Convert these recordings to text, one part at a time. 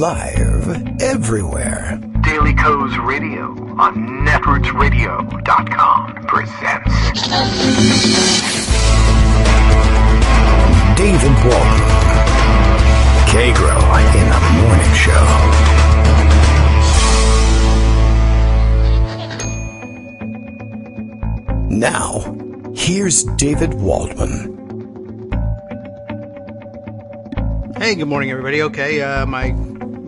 Live everywhere. Daily Co's Radio on netrootsradio.com presents David Walton. Kagro in the Morning Show. Now, here's David Waldman. Hey, good morning, everybody. Okay, my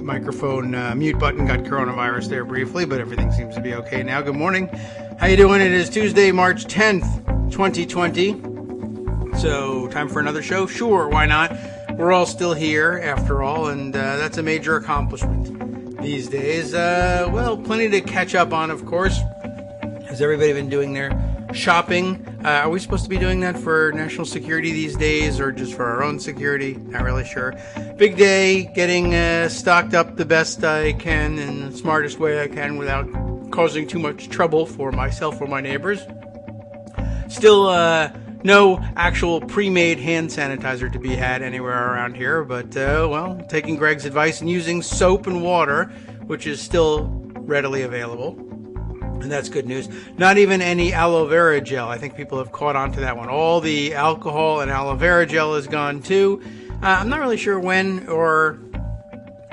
microphone mute button got coronavirus there briefly, but everything seems to be okay now. Good morning. How you doing? It is Tuesday, March 10th, 2020. So, time for another show? Sure, why not? We're all still here, after all, and that's a major accomplishment these days. Well, plenty to catch up on, of course. Has everybody been doing their shopping? Are we supposed to be doing that for national security these days or just for our own security? Not really sure. Big day, getting stocked up the best I can in the smartest way I can without causing too much trouble for myself or my neighbors. Still no actual pre-made hand sanitizer to be had anywhere around here, but well, taking Greg's advice and using soap and water, which is still readily available. And that's good news. Not even any aloe vera gel. I think people have caught on to that one. All the alcohol and aloe vera gel is gone too. I'm not really sure when or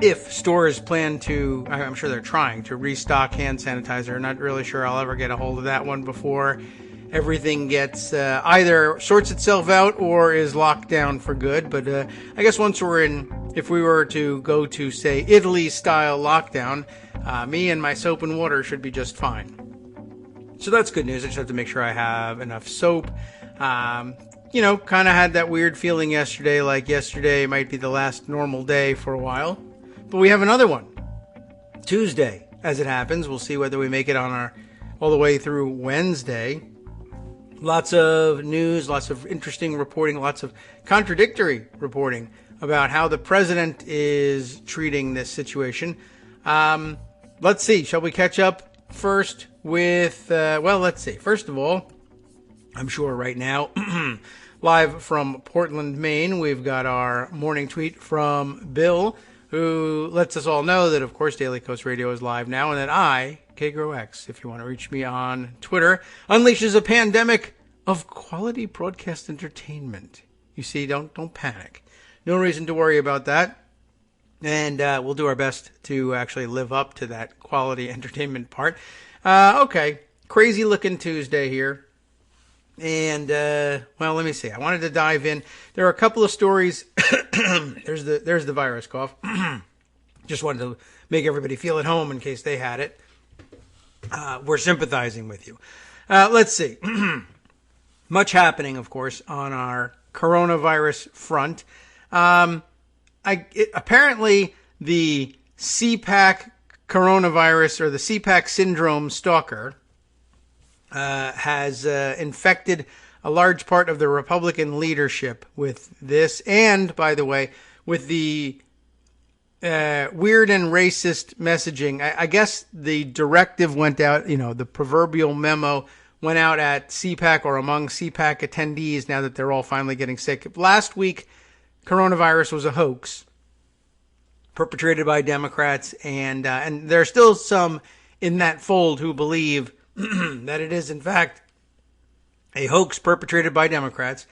if stores plan to, I'm sure they're trying to restock hand sanitizer. Not really sure I'll ever get a hold of that one before everything gets either sorts itself out or is locked down for good. But I guess once we're in, if we were to go to, say, Italy-style lockdown, me and my soap and water should be just fine. So that's good news. I just have to make sure I have enough soap. Kind of had that weird feeling yesterday, like yesterday might be the last normal day for a while. But we have another one. Tuesday, as it happens. We'll see whether we make it on all the way through Wednesday. Lots of news, lots of interesting reporting, lots of contradictory reporting about how the president is treating this situation. Let's see. Shall we catch up first with, let's see. First of all, I'm sure right now, live from Portland, Maine, we've got our morning tweet from Bill, who lets us all know that, of course, Daily Coast Radio is live now, and that I, Kagro X, if you want to reach me on Twitter, unleashes a pandemic of quality broadcast entertainment. You see, don't panic. No reason to worry about that. And we'll do our best to actually live up to that quality entertainment part. Okay, crazy looking Tuesday here. And, let me see. I wanted to dive in. There are a couple of stories. There's the virus cough. Just wanted to make everybody feel at home in case they had it. We're sympathizing with you. Let's see. Much happening, of course, on our coronavirus front. Apparently the CPAC coronavirus or the CPAC syndrome stalker has infected a large part of the Republican leadership with this, and by the way, with the weird and racist messaging. I guess the directive went out, the proverbial memo went out at CPAC or among CPAC attendees now that they're all finally getting sick. Last week, coronavirus was a hoax perpetrated by Democrats, and there are still some in that fold who believe that it is, in fact, a hoax perpetrated by Democrats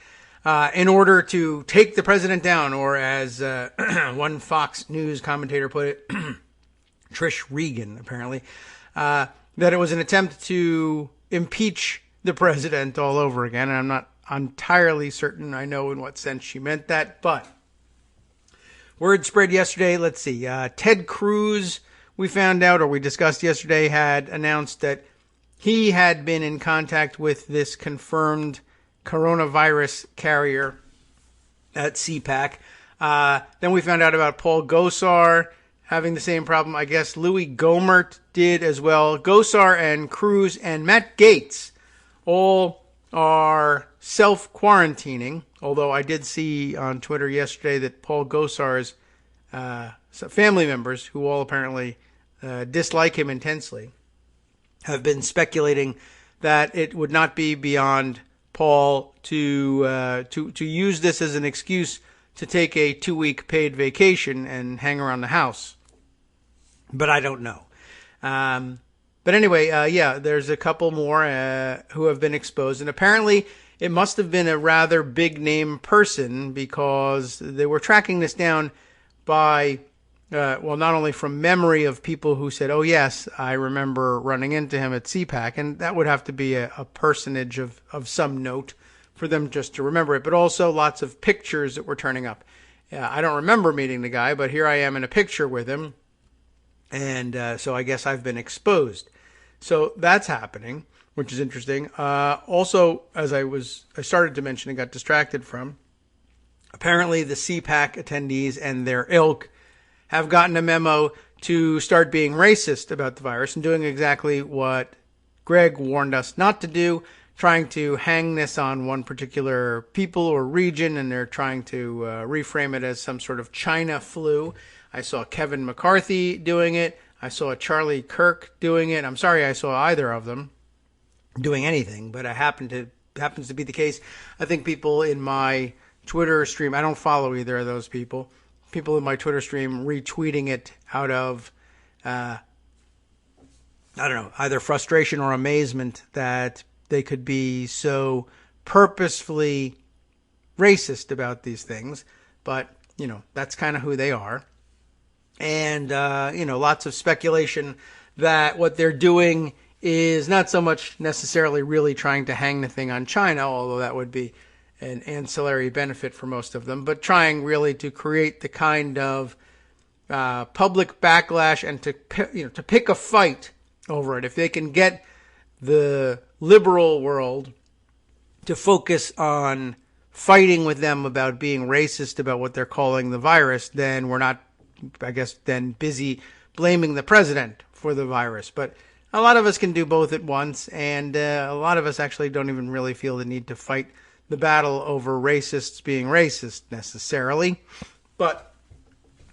in order to take the president down, or as one Fox News commentator put it, Trish Regan, apparently, that it was an attempt to impeach the president all over again, and I'm not entirely certain I know in what sense she meant that, but word spread yesterday. Let's see. Ted Cruz, we found out, or we discussed yesterday, had announced that he had been in contact with this confirmed coronavirus carrier at CPAC. Then we found out about Paul Gosar having the same problem. I guess Louis Gohmert did as well. Gosar and Cruz and Matt Gaetz all are self-quarantining, although I did see on Twitter yesterday that Paul Gosar's family members, who all apparently dislike him intensely, have been speculating that it would not be beyond Paul to use this as an excuse to take a 2-week paid vacation and hang around the house but I don't know. But anyway, there's a couple more who have been exposed, and apparently it must have been a rather big name person, because they were tracking this down by, not only from memory of people who said, oh yes, I remember running into him at CPAC, and that would have to be a personage of some note for them just to remember it, but also lots of pictures that were turning up. I don't remember meeting the guy, but here I am in a picture with him. And so I guess I've been exposed. So that's happening, which is interesting. Also, as I started to mention and got distracted from, apparently the CPAC attendees and their ilk have gotten a memo to start being racist about the virus and doing exactly what Greg warned us not to do, trying to hang this on one particular people or region, and they're trying to reframe it as some sort of China flu. I saw Kevin McCarthy doing it. I saw Charlie Kirk doing it. I'm sorry I saw either of them doing anything, but it happens to be the case. I think people in my Twitter stream, I don't follow either of those people. People in my Twitter stream retweeting it out of, I don't know, either frustration or amazement that they could be so purposefully racist about these things. But, that's kind of who they are. And, lots of speculation that what they're doing is not so much necessarily really trying to hang the thing on China, although that would be an ancillary benefit for most of them, but trying really to create the kind of public backlash and to pick a fight over it. If they can get the liberal world to focus on fighting with them about being racist about what they're calling the virus, then we're not, I guess, then busy blaming the president for the virus. But a lot of us can do both at once, and a lot of us actually don't even really feel the need to fight the battle over racists being racist necessarily. But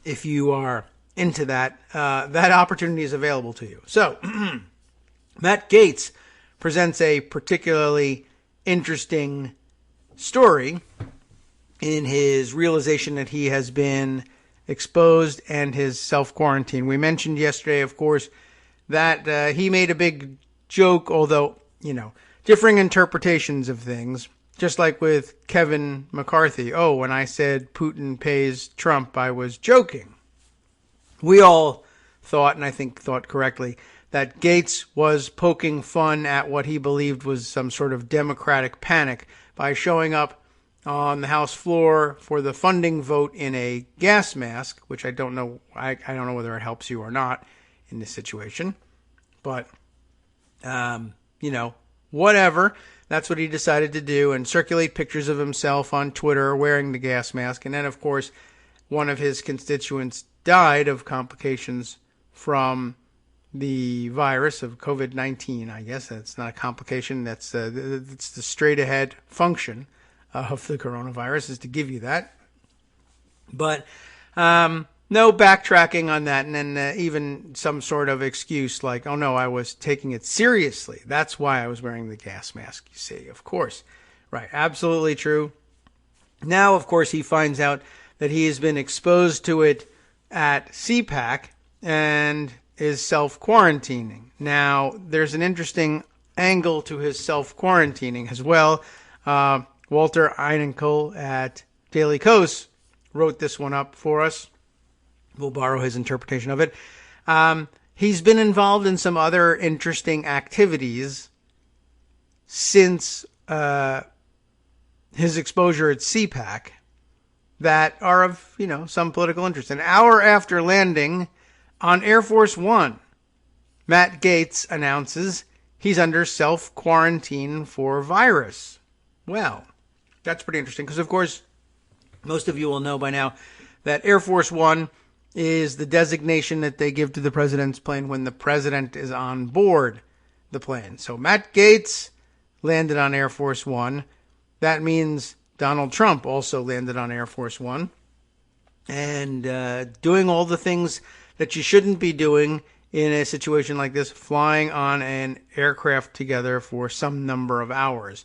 if you are into that, that opportunity is available to you. So, Matt Gaetz presents a particularly interesting story in his realization that he has been exposed and his self-quarantine. We mentioned yesterday, of course, that he made a big joke, although, differing interpretations of things, just like with Kevin McCarthy. Oh, when I said Putin pays Trump, I was joking. We all thought, and I think thought correctly, that Gaetz was poking fun at what he believed was some sort of democratic panic by showing up on the House floor for the funding vote in a gas mask, which I don't know. I don't know whether it helps you or not in this situation, but whatever. That's what he decided to do, and circulate pictures of himself on Twitter wearing the gas mask. And then, of course, one of his constituents died of complications from the virus of COVID-19. I guess that's not a complication. That's it's the straight ahead function of the coronavirus, is to give you that. But no backtracking on that, and then even some sort of excuse like, oh no, I was taking it seriously. That's why I was wearing the gas mask, you see, of course. Right, absolutely true. Now, of course, he finds out that he has been exposed to it at CPAC and is self-quarantining. Now, there's an interesting angle to his self-quarantining as well. Walter Einenkel at Daily Kos wrote this one up for us. We'll borrow his interpretation of it. He's been involved in some other interesting activities since his exposure at CPAC that are of, some political interest. An hour after landing on Air Force One, Matt Gaetz announces he's under self-quarantine for virus. Well, that's pretty interesting because, of course, most of you will know by now that Air Force One is the designation that they give to the president's plane when the president is on board the plane. So Matt Gaetz landed on Air Force One. That means Donald Trump also landed on Air Force One. And doing all the things that you shouldn't be doing in a situation like this, flying on an aircraft together for some number of hours.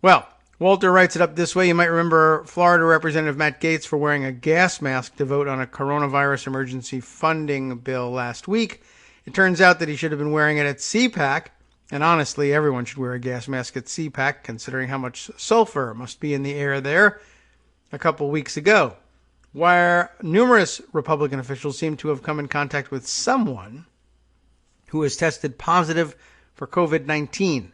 Well, Walter writes it up this way. You might remember Florida Representative Matt Gaetz for wearing a gas mask to vote on a coronavirus emergency funding bill last week. It turns out that he should have been wearing it at CPAC. And honestly, everyone should wear a gas mask at CPAC, considering how much sulfur must be in the air there a couple weeks ago, where numerous Republican officials seem to have come in contact with someone who has tested positive for COVID-19.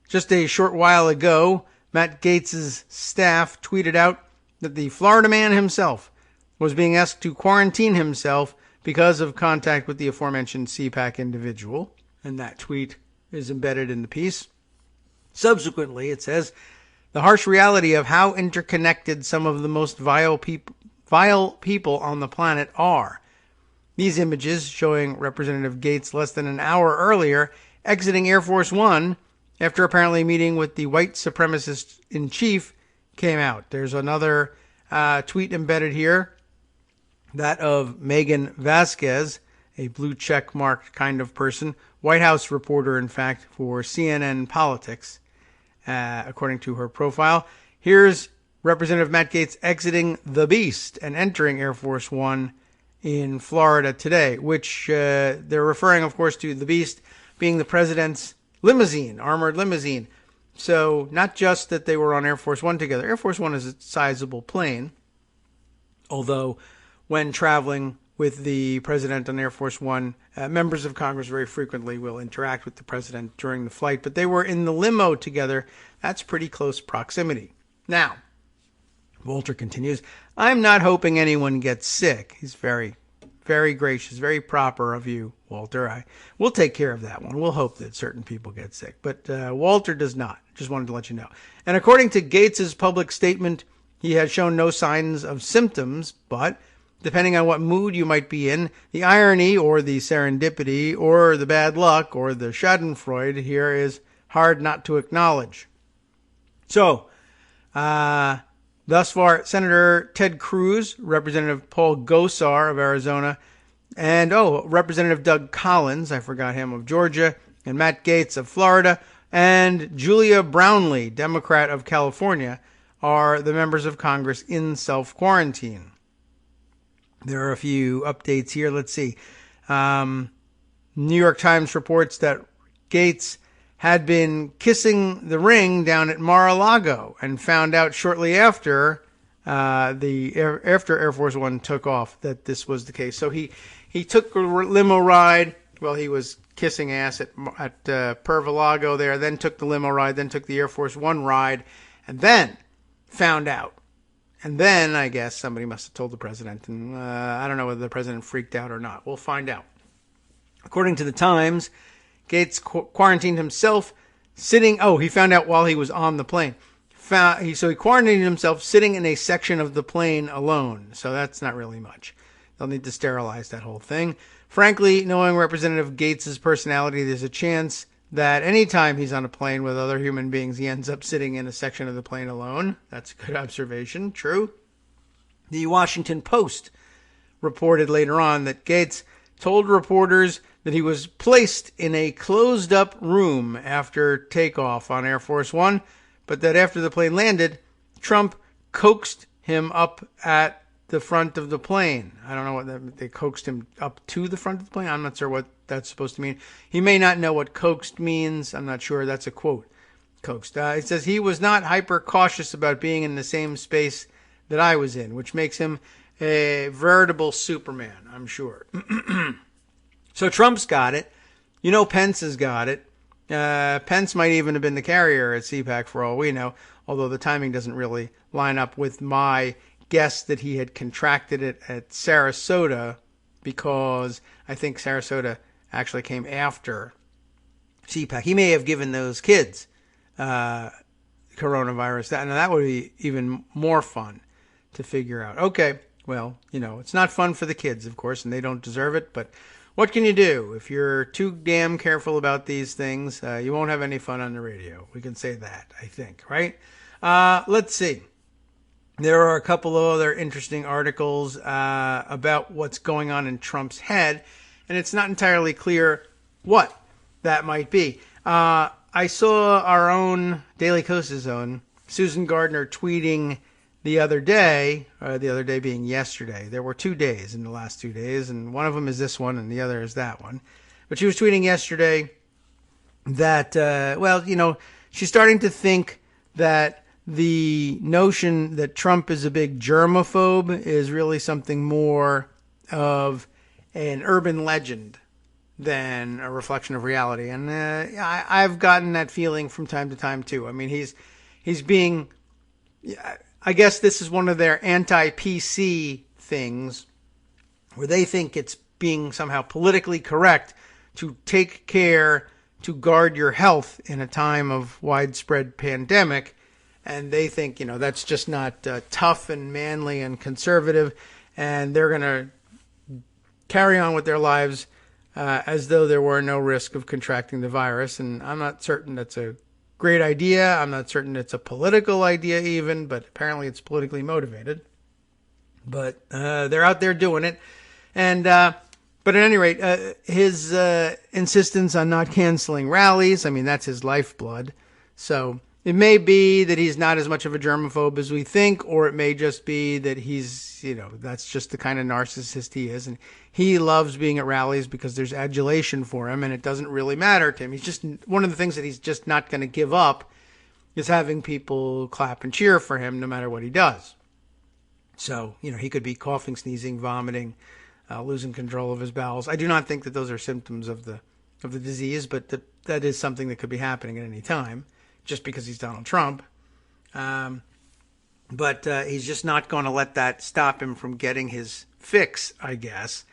Just a short while ago, Matt Gaetz's staff tweeted out that the Florida man himself was being asked to quarantine himself because of contact with the aforementioned CPAC individual, and that tweet is embedded in the piece. Subsequently, it says, the harsh reality of how interconnected some of the most vile people on the planet are. These images showing Representative Gaetz less than an hour earlier exiting Air Force One after apparently meeting with the white supremacist in chief came out. There's another tweet embedded here, that of Megan Vasquez, a blue check marked kind of person, White House reporter, in fact, for CNN Politics, according to her profile. Here's Representative Matt Gaetz exiting the Beast and entering Air Force One in Florida today, which they're referring, of course, to the Beast being the president's limousine, armored limousine. So not just that they were on Air Force One together. Air Force One is a sizable plane, although when traveling with the president on Air Force One, members of Congress very frequently will interact with the president during the flight, but they were in the limo together. That's pretty close proximity. Now, Walter continues, I'm not hoping anyone gets sick. He's very, very gracious, very proper of you, Walter. We'll take care of that one. We'll hope that certain people get sick. But Walter does not. Just wanted to let you know. And according to Gaetz's public statement, he has shown no signs of symptoms, but depending on what mood you might be in, the irony or the serendipity or the bad luck or the schadenfreude here is hard not to acknowledge. So, thus far, Senator Ted Cruz, Representative Paul Gosar of Arizona, and, Representative Doug Collins, I forgot him, of Georgia, and Matt Gaetz of Florida, and Julia Brownley, Democrat of California, are the members of Congress in self-quarantine. There are a few updates here. Let's see. New York Times reports that Gaetz had been kissing the ring down at Mar-a-Lago and found out shortly after after Air Force One took off that this was the case. So he took a limo ride while he was kissing ass at Mar-a-Lago there, then took the limo ride, then took the Air Force One ride, and then found out. And then I guess somebody must have told the president, and I don't know whether the president freaked out or not. We'll find out. According to the Times, Gaetz quarantined himself sitting. He found out while he was on the plane. So he quarantined himself sitting in a section of the plane alone. So that's not really much. They'll need to sterilize that whole thing. Frankly, knowing Representative Gaetz's personality, there's a chance that anytime he's on a plane with other human beings, he ends up sitting in a section of the plane alone. That's a good observation. True. The Washington Post reported later on that Gaetz told reporters that he was placed in a closed-up room after takeoff on Air Force One, but that after the plane landed, Trump coaxed him up at the front of the plane. I don't know what they coaxed him up to the front of the plane. I'm not sure what that's supposed to mean. He may not know what coaxed means. I'm not sure. That's a quote. Coaxed. It says he was not hyper cautious about being in the same space that I was in, which makes him a veritable Superman, I'm sure. So Trump's got it. Pence has got it. Pence might even have been the carrier at CPAC for all we know, although the timing doesn't really line up with my guess that he had contracted it at Sarasota, because I think Sarasota actually came after CPAC. He may have given those kids coronavirus. That would be even more fun to figure out. Okay, well, it's not fun for the kids, of course, and they don't deserve it, but what can you do? If you're too damn careful about these things, you won't have any fun on the radio. We can say that, I think, right? Let's see. There are a couple of other interesting articles about what's going on in Trump's head, and it's not entirely clear what that might be. I saw our own Daily Coast's own Susan Gardner tweeting the other day being yesterday. There were 2 days in the last 2 days, and one of them is this one and the other is that one. But she was tweeting yesterday that, she's starting to think that the notion that Trump is a big germaphobe is really something more of an urban legend than a reflection of reality. And I've gotten that feeling from time to time, too. I mean, he's being... I guess this is one of their anti-PC things where they think it's being somehow politically correct to take care to guard your health in a time of widespread pandemic. And they think, that's just not tough and manly and conservative. And they're going to carry on with their lives as though there were no risk of contracting the virus. And I'm not certain that's a great idea. I'm not certain it's a political idea even, but apparently it's politically motivated. But they're out there doing it. And but at any rate, his insistence on not canceling rallies, I mean, that's his lifeblood. So it may be that he's not as much of a germaphobe as we think, or it may just be that he's, that's just the kind of narcissist he is. And he loves being at rallies because there's adulation for him, and it doesn't really matter to him. He's just, one of the things that he's just not going to give up is having people clap and cheer for him no matter what he does. So, he could be coughing, sneezing, vomiting, losing control of his bowels. I do not think that those are symptoms of the disease, but that is something that could be happening at any time, just because he's Donald Trump. But he's just not going to let that stop him from getting his fix, I guess.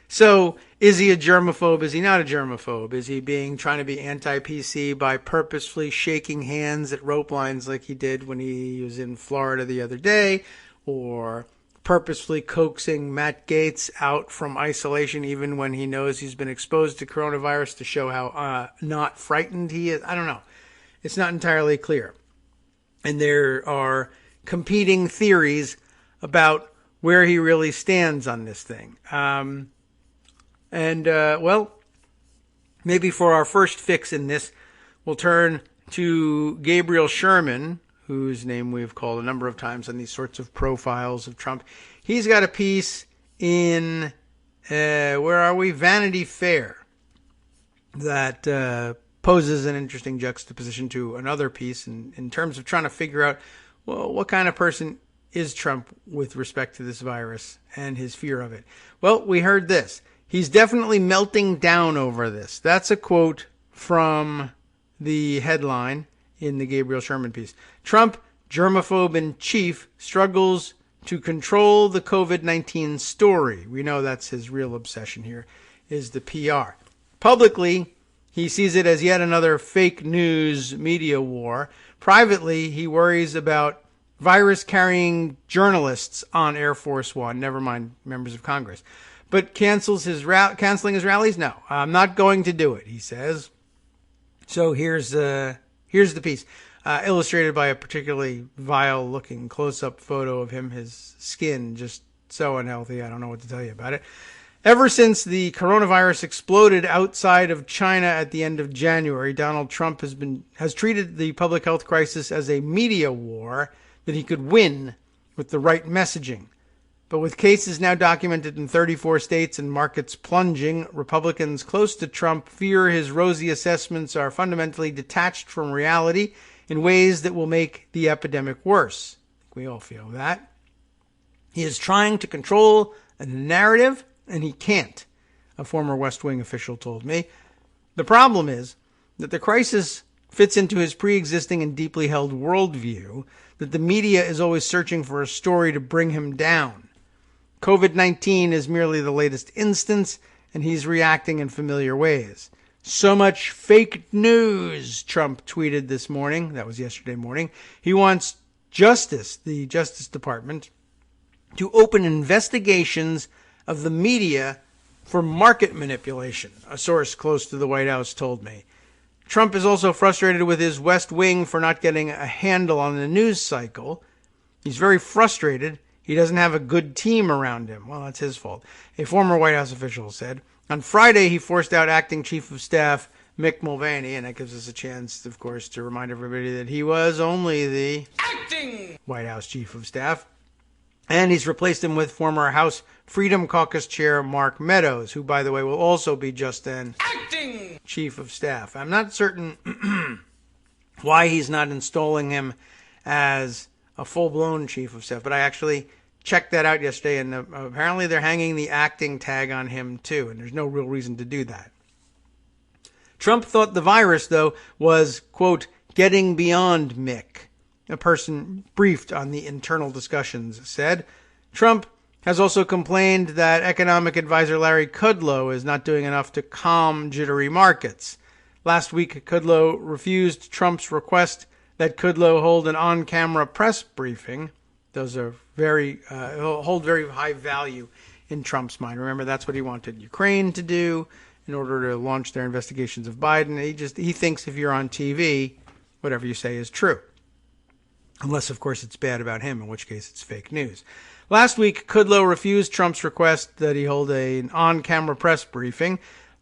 So is he a germaphobe? Is he not a germaphobe? Is he trying to be anti-PC by purposefully shaking hands at rope lines like he did when he was in Florida the other day, or purposefully coaxing Matt Gaetz out from isolation even when he knows he's been exposed to coronavirus to show how not frightened he is? I don't know. It's not entirely clear. And there are competing theories about where he really stands on this thing. Maybe for our first fix in this, we'll turn to Gabriel Sherman, whose name we've called a number of times on these sorts of profiles of Trump. He's got a piece in, Vanity Fair, that poses an interesting juxtaposition to another piece in terms of trying to figure out, well, what kind of person is Trump with respect to this virus and his fear of it. Well, we heard this. He's definitely melting down over this. That's a quote from the headline in the Gabriel Sherman piece. Trump, germaphobe in chief, struggles to control the COVID-19 story. We know that's his real obsession here, is the PR. Publicly, he sees it as yet another fake news media war. Privately, he worries about virus-carrying journalists on Air Force One, never mind members of Congress. But canceling his rallies? No, I'm not going to do it, he says. So here's the piece, illustrated by a particularly vile-looking close-up photo of him, his skin just so unhealthy, I don't know what to tell you about it. Ever since the coronavirus exploded outside of China at the end of January, Donald Trump has treated the public health crisis as a media war that he could win with the right messaging. But with cases now documented in 34 states and markets plunging, Republicans close to Trump fear his rosy assessments are fundamentally detached from reality in ways that will make the epidemic worse. I think we all feel that. He is trying to control a narrative, and he can't, a former West Wing official told me. The problem is that the crisis fits into his pre-existing and deeply held worldview, that the media is always searching for a story to bring him down. COVID-19 is merely the latest instance, and he's reacting in familiar ways. So much fake news, Trump tweeted this morning. That was yesterday morning. He wants the Justice Department, to open investigations of the media for market manipulation, a source close to the White House told me. Trump is also frustrated with his West Wing for not getting a handle on the news cycle. He's very frustrated. He doesn't have a good team around him. Well, that's his fault. A former White House official said. On Friday, he forced out acting chief of staff Mick Mulvaney, and that gives us a chance, of course, to remind everybody that he was only the acting White House Chief of Staff. And he's replaced him with former House Freedom Caucus Chair Mark Meadows, who, by the way, will also be just an acting Chief of Staff. I'm not certain why he's not installing him as a full-blown Chief of Staff, but I actually checked that out yesterday, and apparently they're hanging the acting tag on him too, and there's no real reason to do that. Trump thought the virus, though, was, quote, getting beyond Mick. A person briefed on the internal discussions said. Trump has also complained that economic advisor Larry Kudlow is not doing enough to calm jittery markets. Last week, Kudlow refused Trump's request that Kudlow hold an on-camera press briefing. Those are hold very high value in Trump's mind. Remember, that's what he wanted Ukraine to do in order to launch their investigations of Biden. He thinks if you're on TV, whatever you say is true. Unless, of course, it's bad about him, in which case it's fake news. Last week, Kudlow refused Trump's request that he hold an on-camera press briefing.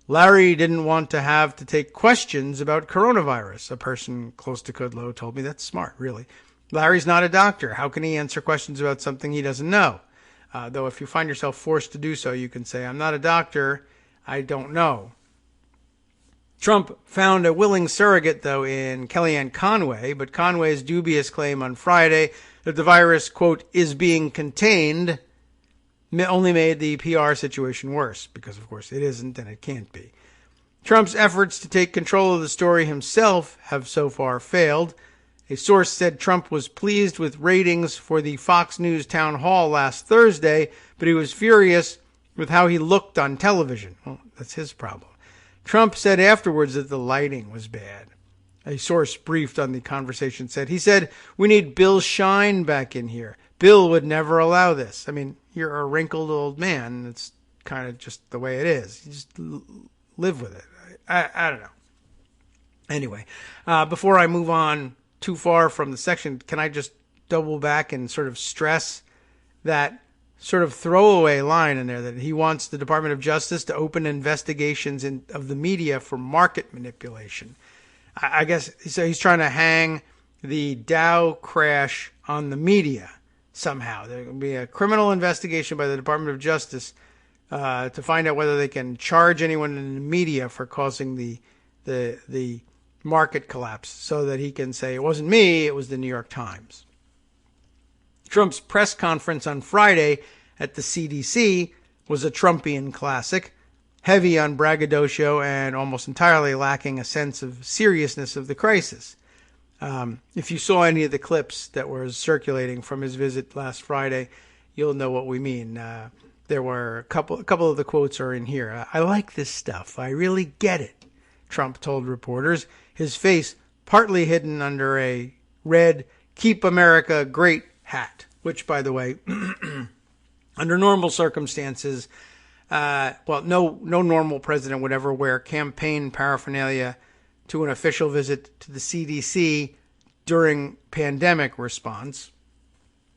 Larry didn't want to have to take questions about coronavirus. A person close to Kudlow told me that's smart, really. Larry's not a doctor. How can he answer questions about something he doesn't know? Though if you find yourself forced to do so, you can say, I'm not a doctor. I don't know. Trump found a willing surrogate, though, in Kellyanne Conway, but Conway's dubious claim on Friday that the virus, quote, is being contained only made the PR situation worse, because, of course, it isn't and it can't be. Trump's efforts to take control of the story himself have so far failed. A source said Trump was pleased with ratings for the Fox News town hall last Thursday, but he was furious with how he looked on television. Well, that's his problem. Trump said afterwards that the lighting was bad. A source briefed on the conversation he said, we need Bill Shine back in here. Bill would never allow this. I mean, you're a wrinkled old man. It's kind of just the way it is. You just live with it. I don't know. Anyway, before I move on too far from the section, can I just double back and sort of stress that sort of throwaway line in there that he wants the Department of Justice to open investigations of the media for market manipulation. I guess so. He's trying to hang the Dow crash on the media somehow. There will be a criminal investigation by the Department of Justice to find out whether they can charge anyone in the media for causing the market collapse, so that he can say it wasn't me, it was the New York Times. Trump's press conference on Friday at the CDC was a Trumpian classic, heavy on braggadocio and almost entirely lacking a sense of seriousness of the crisis. If you saw any of the clips that were circulating from his visit last Friday, you'll know what we mean. There were a couple of the quotes are in here. I like this stuff. I really get it, Trump told reporters, his face partly hidden under a red Keep America Great hat, which, by the way, under normal circumstances, no normal president would ever wear campaign paraphernalia to an official visit to the CDC during pandemic response.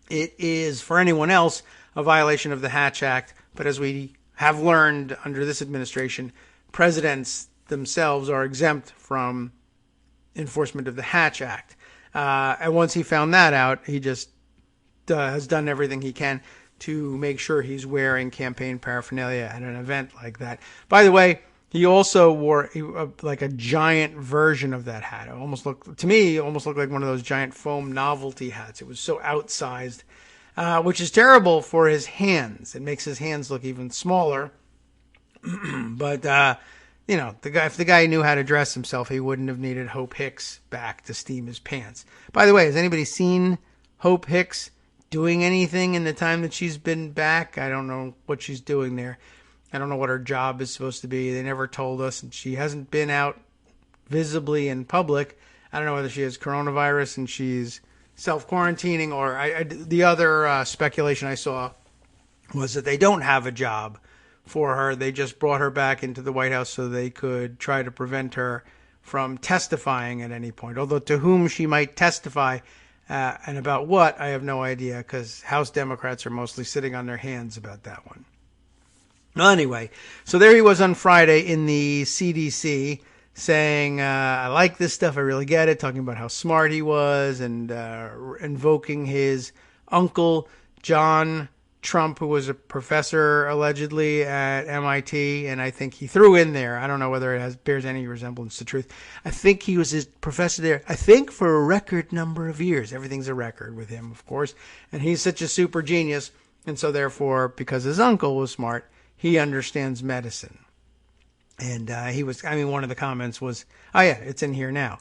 It is, for anyone else, a violation of the Hatch Act, but as we have learned under this administration, presidents themselves are exempt from enforcement of the Hatch Act. And once he found that out, he just has done everything he can to make sure he's wearing campaign paraphernalia at an event like that. By the way, he also wore like a giant version of that hat. It almost looked like one of those giant foam novelty hats. It was so outsized, which is terrible for his hands. It makes his hands look even smaller. But if the guy knew how to dress himself, he wouldn't have needed Hope Hicks back to steam his pants. By the way, has anybody seen Hope Hicks doing anything in the time that she's been back? I don't know what she's doing there. I don't know what her job is supposed to be. They never told us, and she hasn't been out visibly in public. I don't know whether she has coronavirus and she's self-quarantining, or the other speculation I saw was that they don't have a job for her. They just brought her back into the White House so they could try to prevent her from testifying at any point. Although to whom she might testify and about what, I have no idea, because House Democrats are mostly sitting on their hands about that one. Well, anyway, so there he was on Friday in the CDC. saying, I like this stuff, I really get it, talking about how smart he was, and invoking his uncle, John Trump, who was a professor allegedly at MIT, and I think he threw in there, I don't know whether it bears any resemblance to truth, I think he was his professor there, I think for a record number of years. Everything's a record with him, of course, and he's such a super genius, and so therefore, because his uncle was smart, he understands medicine. And one of the comments was, oh yeah, it's in here now.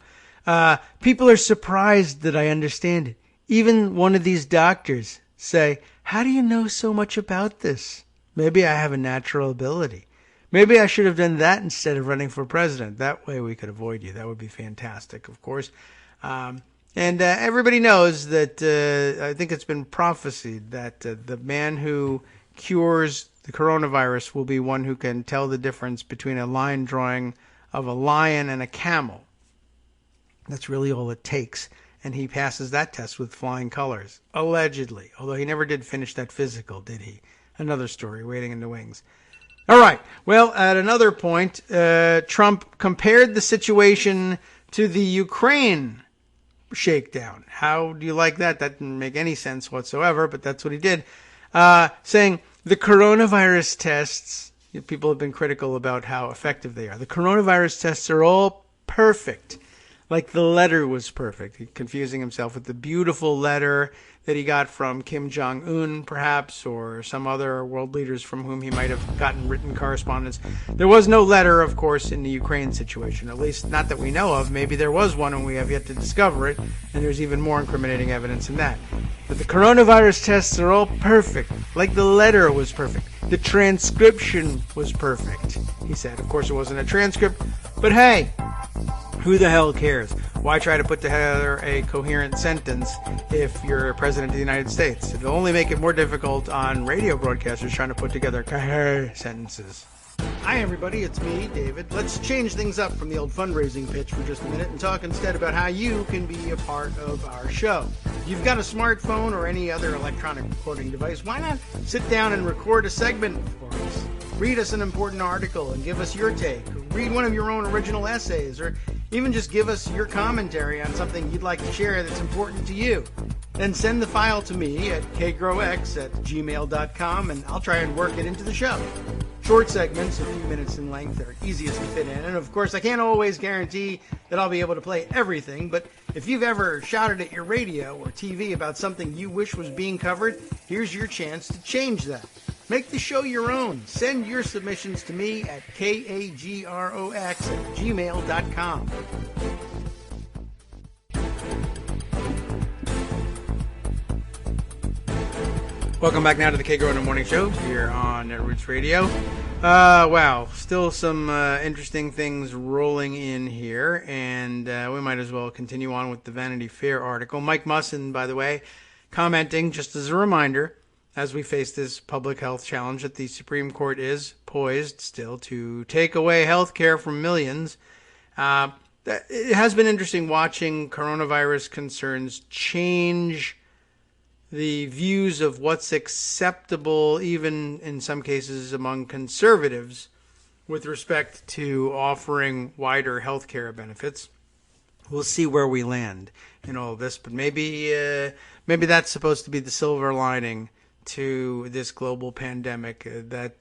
People are surprised that I understand it. Even one of these doctors say, how do you know so much about this? Maybe I have a natural ability. Maybe I should have done that instead of running for president. That way we could avoid you. That would be fantastic, of course. And everybody knows that I think it's been prophesied that the man who cures the coronavirus will be one who can tell the difference between a line drawing of a lion and a camel. That's really all it takes. And he passes that test with flying colors, allegedly. Although he never did finish that physical, did he? Another story waiting in the wings. All right. Well, at another point, Trump compared the situation to the Ukraine shakedown. How do you like that? That didn't make any sense whatsoever, but that's what he did. Saying the coronavirus tests, people have been critical about how effective they are. The coronavirus tests are all perfect. Like the letter was perfect. He's confusing himself with the beautiful letter that he got from Kim Jong-un, perhaps, or some other world leaders from whom he might have gotten written correspondence. There was no letter, of course, in the Ukraine situation, at least not that we know of. Maybe there was one and we have yet to discover it, and there's even more incriminating evidence in that. But the coronavirus tests are all perfect, like the letter was perfect. The transcription was perfect, he said. Of course, it wasn't a transcript, but hey, who the hell cares? Why try to put together a coherent sentence if you're president of the United States? It'll only make it more difficult on radio broadcasters trying to put together coherent sentences. Hi everybody, it's me, David. Let's change things up from the old fundraising pitch for just a minute and talk instead about how you can be a part of our show. If you've got a smartphone or any other electronic recording device, why not sit down and record a segment for us? Read us an important article and give us your take. Or read one of your own original essays, or even just give us your commentary on something you'd like to share that's important to you. Then send the file to me at kagrox@gmail.com, and I'll try and work it into the show. Short segments, a few minutes in length, are easiest to fit in. And of course, I can't always guarantee that I'll be able to play everything, but if you've ever shouted at your radio or TV about something you wish was being covered, here's your chance to change that. Make the show your own. Send your submissions to me at kagrox@gmail.com. Welcome back now to the Kagro in the Morning Show here on Netroots Radio. Wow, still some interesting things rolling in here, and we might as well continue on with the Vanity Fair article. Mike Musson, by the way, commenting, just as a reminder, as we face this public health challenge, that the Supreme Court is poised still to take away health care from millions. It has been interesting watching coronavirus concerns change the views of what's acceptable, even in some cases among conservatives, with respect to offering wider health care benefits. We'll see where we land in all of this, but maybe that's supposed to be the silver lining to this global pandemic, that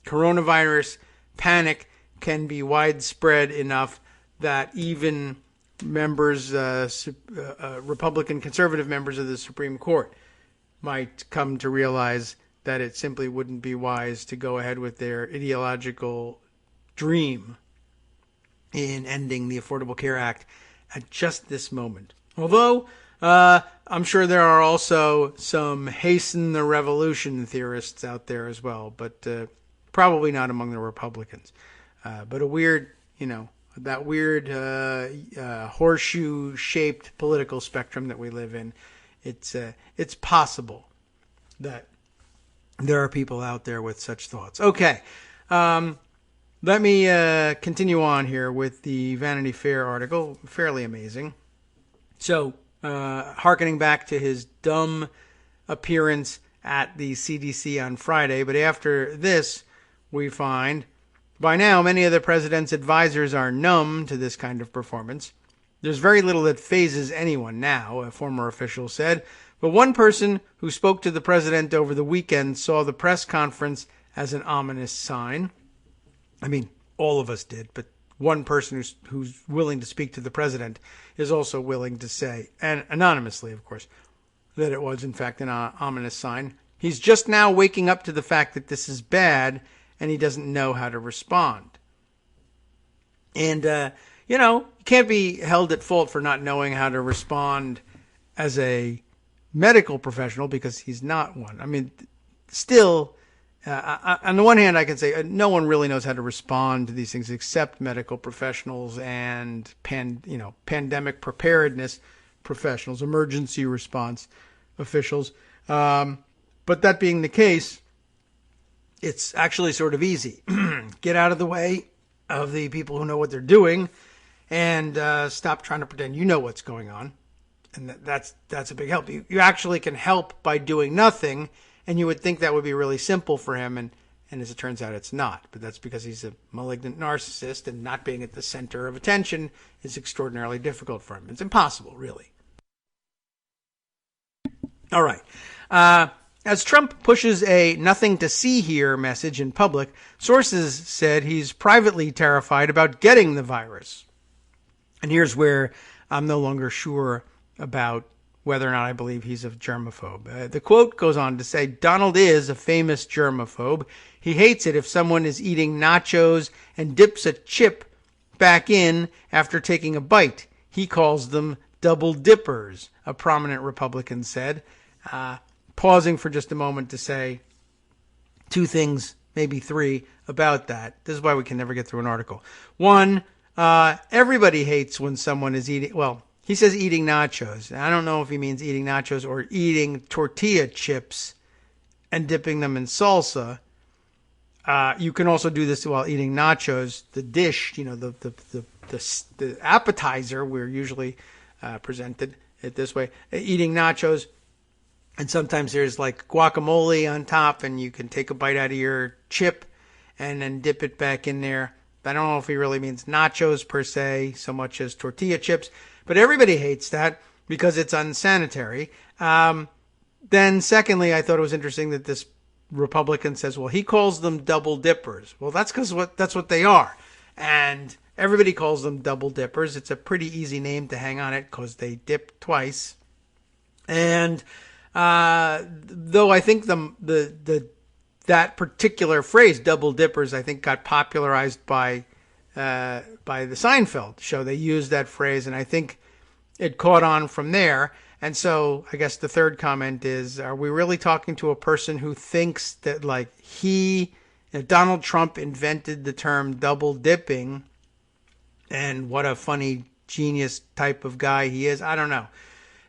coronavirus panic can be widespread enough that even members, Republican conservative members of the Supreme Court, might come to realize that it simply wouldn't be wise to go ahead with their ideological dream in ending the Affordable Care Act at just this moment. Although I'm sure there are also some hasten the revolution theorists out there as well, but probably not among the Republicans. But a weird, that weird horseshoe-shaped political spectrum that we live in, it's possible that there are people out there with such thoughts. Okay, let me continue on here with the Vanity Fair article. Fairly amazing. So, hearkening back to his dumb appearance at the CDC on Friday, but after this, we find By now, many of the president's advisors are numb to this kind of performance. There's very little that phases anyone now, a former official said. But one person who spoke to the president over the weekend saw the press conference as an ominous sign. I mean, all of us did, but one person who's willing to speak to the president is also willing to say, and anonymously, of course, that it was, in fact, an ominous sign. He's just now waking up to the fact that this is bad, and he doesn't know how to respond. And, you can't be held at fault for not knowing how to respond as a medical professional because he's not one. I mean, still, on the one hand, I can say no one really knows how to respond to these things except medical professionals and pandemic preparedness professionals, emergency response officials. But that being the case, it's actually sort of easy. Get out of the way of the people who know what they're doing and stop trying to pretend you know what's going on. And that's a big help. You actually can help by doing nothing, and you would think that would be really simple for him, and as it turns out, it's not. But that's because he's a malignant narcissist, and not being at the center of attention is extraordinarily difficult for him. It's impossible, really. All right. As Trump pushes a nothing to see here message in public, sources said he's privately terrified about getting the virus. And here's where I'm no longer sure about whether or not I believe he's a germaphobe. The quote goes on to say, Donald is a famous germaphobe. He hates it if someone is eating nachos and dips a chip back in after taking a bite. He calls them double dippers, a prominent Republican said, pausing for just a moment to say two things, maybe three, about that. This is why we can never get through an article. One, everybody hates when someone is eating, well, he says eating nachos. I don't know if he means eating nachos or eating tortilla chips and dipping them in salsa. You can also do this while eating nachos. The dish, the appetizer, we're usually presented it this way. Eating nachos, and sometimes there's like guacamole on top, and you can take a bite out of your chip and then dip it back in there. I don't know if he really means nachos per se, so much as tortilla chips. But everybody hates that because it's unsanitary. Then secondly, I thought it was interesting that this Republican says, well, he calls them double dippers. Well, that's because that's what they are. And everybody calls them double dippers. It's a pretty easy name to hang on it because they dip twice. And though I think that particular phrase, double dippers, I think got popularized by the Seinfeld show. They used that phrase, and I think it caught on from there. And so I guess the third comment is, are we really talking to a person who thinks that Donald Trump invented the term double dipping, and what a funny genius type of guy he is? I don't know.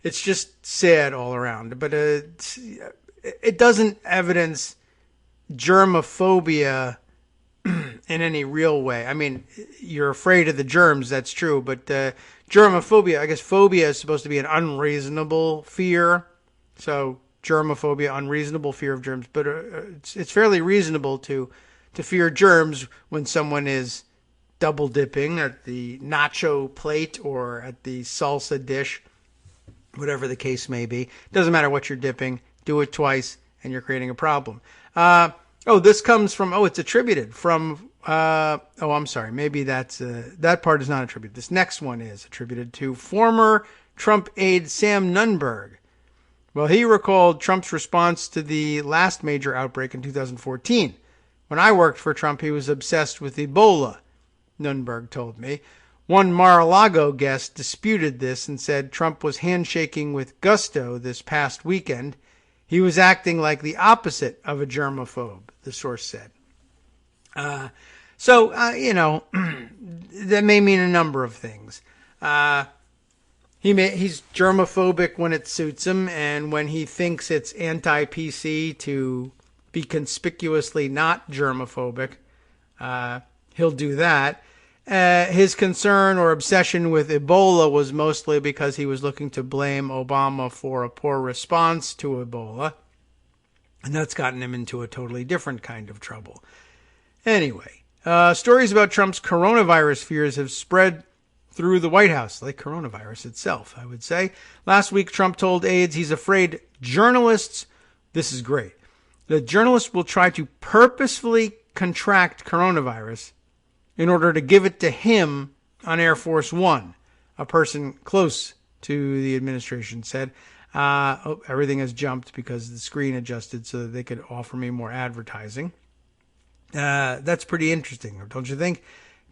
It's just sad all around. But it doesn't evidence germophobia in any real way. I mean, you're afraid of the germs, that's true, but germophobia, I guess phobia is supposed to be an unreasonable fear. So germophobia, unreasonable fear of germs, but it's fairly reasonable to fear germs when someone is double dipping at the nacho plate or at the salsa dish, whatever the case may be. Doesn't matter what you're dipping, do it twice and you're creating a problem. This comes from, it's attributed from, I'm sorry, maybe that part is not attributed. This next one is attributed to former Trump aide Sam Nunberg. Well, he recalled Trump's response to the last major outbreak in 2014. When I worked for Trump, he was obsessed with Ebola, Nunberg told me. One Mar-a-Lago guest disputed this and said Trump was handshaking with gusto this past weekend. He was acting like the opposite of a germaphobe, the source said. That may mean a number of things. He's germophobic when it suits him, and when he thinks it's anti-PC to be conspicuously not germophobic, he'll do that. His concern or obsession with Ebola was mostly because he was looking to blame Obama for a poor response to Ebola. And that's gotten him into a totally different kind of trouble. Anyway, Stories about Trump's coronavirus fears have spread through the White House, like coronavirus itself, I would say. Last week, Trump told aides he's afraid journalists, this is great, that journalists will try to purposefully contract coronavirus in order to give it to him on Air Force One. A person close to the administration said, everything has jumped because the screen adjusted so that they could offer me more advertising. That's pretty interesting, don't you think?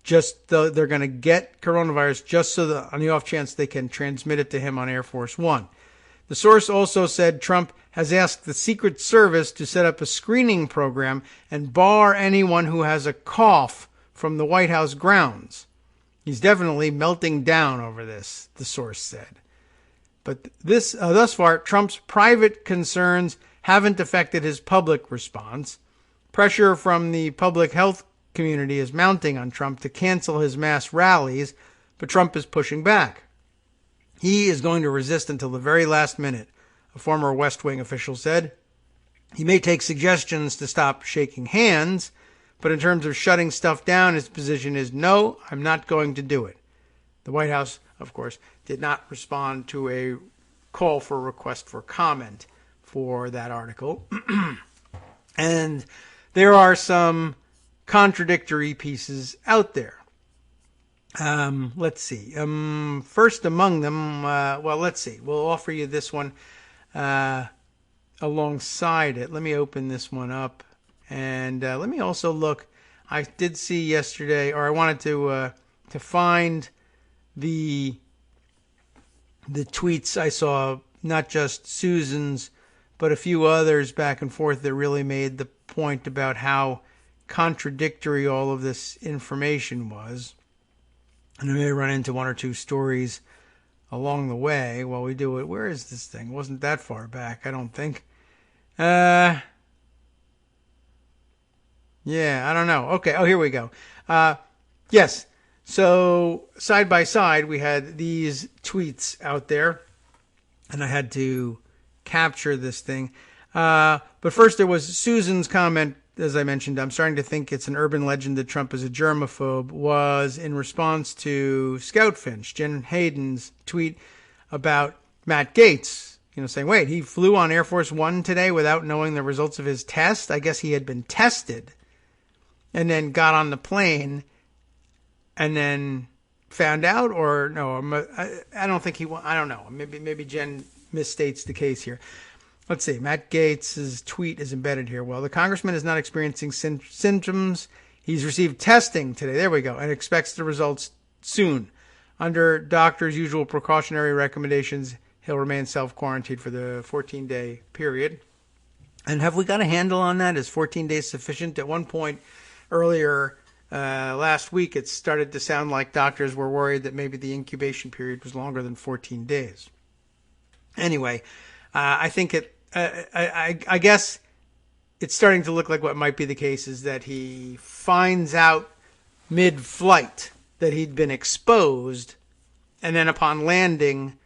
Just they're going to get coronavirus just so that on the off chance they can transmit it to him on Air Force One. The source also said Trump has asked the Secret Service to set up a screening program and bar anyone who has a cough from the White House grounds. He's definitely melting down over this, the source said. But this, thus far, Trump's private concerns haven't affected his public response. Pressure from the public health community is mounting on Trump to cancel his mass rallies, but Trump is pushing back. He is going to resist until the very last minute, a former West Wing official said. He may take suggestions to stop shaking hands, but in terms of shutting stuff down, his position is, no, I'm not going to do it. The White House, of course, did not respond to a call for a request for comment for that article. And there are some contradictory pieces out there. Let's see. First among them, let's see. We'll offer you this one alongside it. Let me open this one up. And let me also look. I did see yesterday, or I wanted to find the tweets I saw, not just Susan's, but a few others back and forth that really made the point about how contradictory all of this information was. And I may run into one or two stories along the way while we do it. Where is this thing? It wasn't that far back, I don't think. Yeah, I don't know. Okay, here we go. Yes, so side by side we had these tweets out there, and I had to capture this thing. But first there was Susan's comment, as I mentioned, I'm starting to think it's an urban legend that Trump is a germaphobe, was in response to Scout Finch, Jen Hayden's tweet about Matt Gaetz, saying, wait, he flew on Air Force One today without knowing the results of his test? I guess he had been tested and then got on the plane and then found out, or no, I don't think I don't know. Maybe Jen misstates the case here. Let's see. Matt Gaetz' tweet is embedded here. Well, the congressman is not experiencing symptoms. He's received testing today. There we go. And expects the results soon. Under doctors' usual precautionary recommendations, he'll remain self-quarantined for the 14-day period. And have we got a handle on that? Is 14 days sufficient? At one point earlier last week, it started to sound like doctors were worried that maybe the incubation period was longer than 14 days. Anyway, I think I guess it's starting to look like what might be the case is that he finds out mid-flight that he'd been exposed, and then upon landing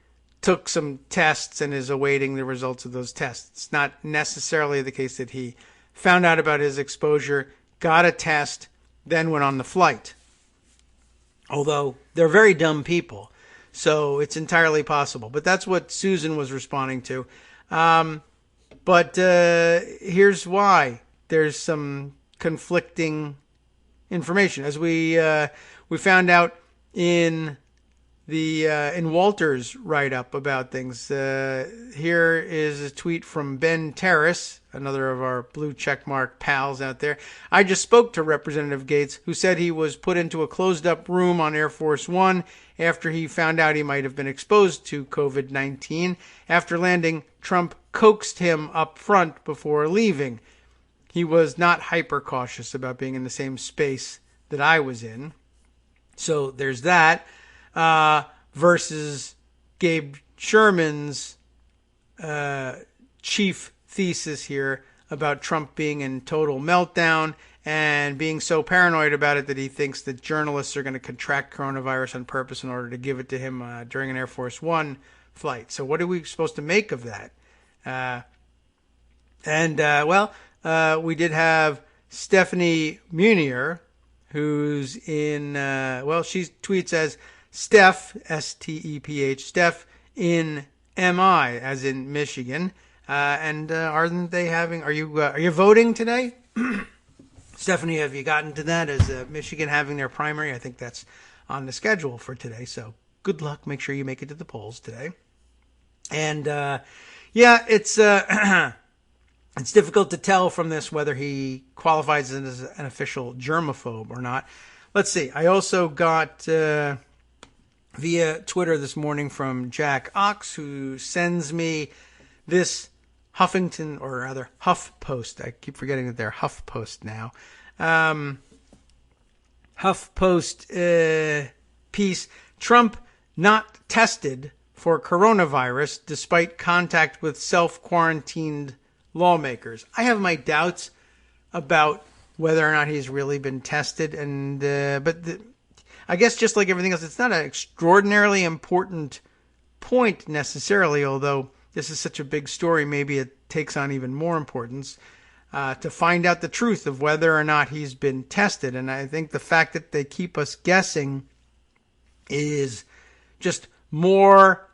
took some tests and is awaiting the results of those tests. It's not necessarily the case that he found out about his exposure, got a test, then went on the flight. Although they're very dumb people, so it's entirely possible. But that's what Susan was responding to. But here's why there's some conflicting information, as we found out in Walter's write-up about things. Here is a tweet from Ben Terrace, another of our blue checkmark pals out there. I just spoke to Representative Gaetz, who said he was put into a closed-up room on Air Force One after he found out he might have been exposed to COVID-19. After landing, Trump coaxed him up front before leaving. He was not hyper-cautious about being in the same space that I was in. So there's that. Versus Gabe Sherman's chief thesis here about Trump being in total meltdown and being so paranoid about it that he thinks that journalists are going to contract coronavirus on purpose in order to give it to him during an Air Force One flight. So what are we supposed to make of that? We did have Stephanie Munier, who's in, she tweets as Steph, Steph, Steph in MI, as in Michigan. Aren't they are you voting today? Stephanie, have you gotten to that? Is Michigan having their primary? I think that's on the schedule for today. So good luck. Make sure you make it to the polls today. And it's it's difficult to tell from this whether he qualifies as an official germaphobe or not. Let's see. I also got via Twitter this morning from Jack Ox, who sends me this HuffPost. I keep forgetting that they're HuffPost now. HuffPost piece. Trump not tested for coronavirus despite contact with self-quarantined lawmakers. I have my doubts about whether or not he's really been tested, I guess just like everything else, it's not an extraordinarily important point necessarily, although this is such a big story, maybe it takes on even more importance to find out the truth of whether or not he's been tested. And I think the fact that they keep us guessing is just more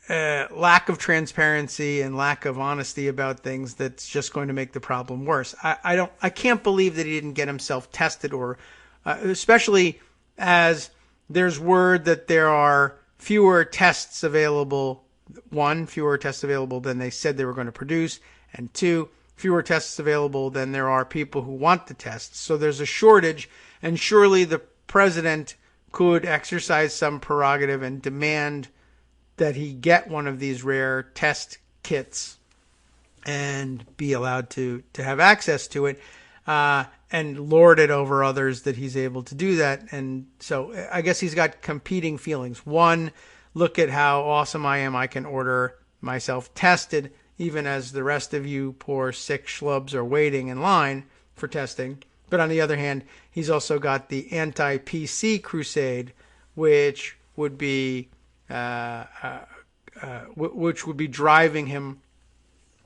lack of transparency and lack of honesty about things that's just going to make the problem worse. I can't believe that he didn't get himself tested, or especially as there's word that there are fewer tests available. One, fewer tests available than they said they were going to produce, and two, fewer tests available than there are people who want the tests. So there's a shortage, and surely the president could exercise some prerogative and demand that he get one of these rare test kits and be allowed to have access to it, and lord it over others that he's able to do that. And so I guess he's got competing feelings. One, look at how awesome I am. I can order myself tested, even as the rest of you poor sick schlubs are waiting in line for testing. But on the other hand, he's also got the anti-PC crusade, which would be driving him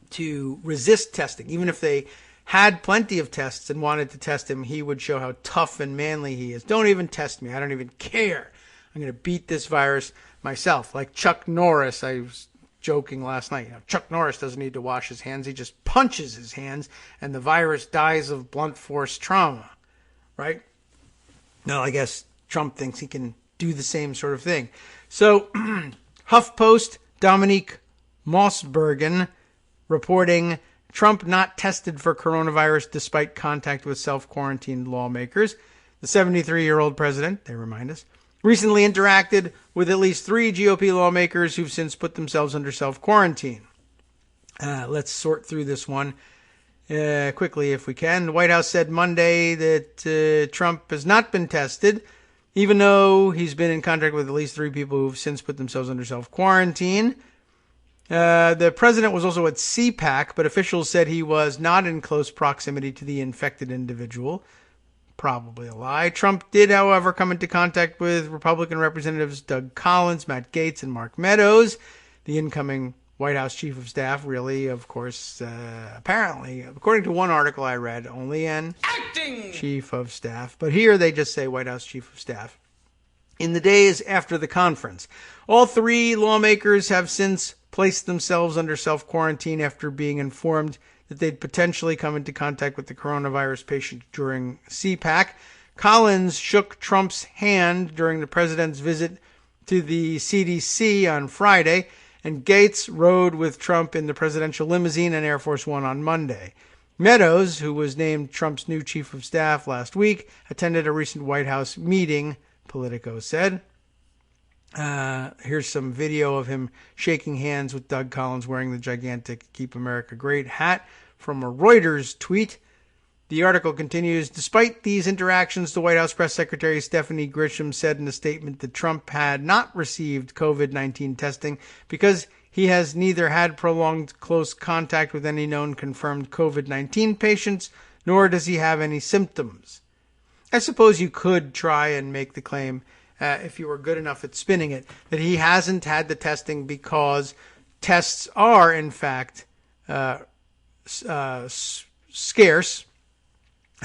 to resist testing. Even if they had plenty of tests and wanted to test him, he would show how tough and manly he is. Don't even test me. I don't even care. I'm going to beat this virus myself. Like Chuck Norris, I was joking last night. Chuck Norris doesn't need to wash his hands. He just punches his hands and the virus dies of blunt force trauma, right? No, I guess Trump thinks he can do the same sort of thing. So HuffPost, Dominique Mossbergen reporting Trump not tested for coronavirus despite contact with self-quarantined lawmakers. The 73-year-old president, they remind us, recently interacted with at least 3 GOP lawmakers who've since put themselves under self-quarantine. Let's sort through this one quickly if we can. The White House said Monday that Trump has not been tested, even though he's been in contact with at least 3 people who've since put themselves under self-quarantine. The president was also at CPAC, but officials said he was not in close proximity to the infected individual. Probably a lie. Trump did, however, come into contact with Republican Representatives Doug Collins, Matt Gaetz, and Mark Meadows. The incoming White House chief of staff really, of course, apparently, according to one article I read, only an acting chief of staff. But here they just say White House chief of staff. In the days after the conference, all 3 lawmakers have since placed themselves under self-quarantine after being informed that they'd potentially come into contact with the coronavirus patient during CPAC. Collins shook Trump's hand during the president's visit to the CDC on Friday, and Gaetz rode with Trump in the presidential limousine and Air Force One on Monday. Meadows, who was named Trump's new chief of staff last week, attended a recent White House meeting, Politico said. Here's some video of him shaking hands with Doug Collins wearing the gigantic Keep America Great hat from a Reuters tweet. The article continues, despite these interactions, the White House press secretary Stephanie Grisham said in a statement that Trump had not received COVID-19 testing because he has neither had prolonged close contact with any known confirmed COVID-19 patients, nor does he have any symptoms. I suppose you could try and make the claim, if you were good enough at spinning it, that he hasn't had the testing because tests are, in fact, scarce.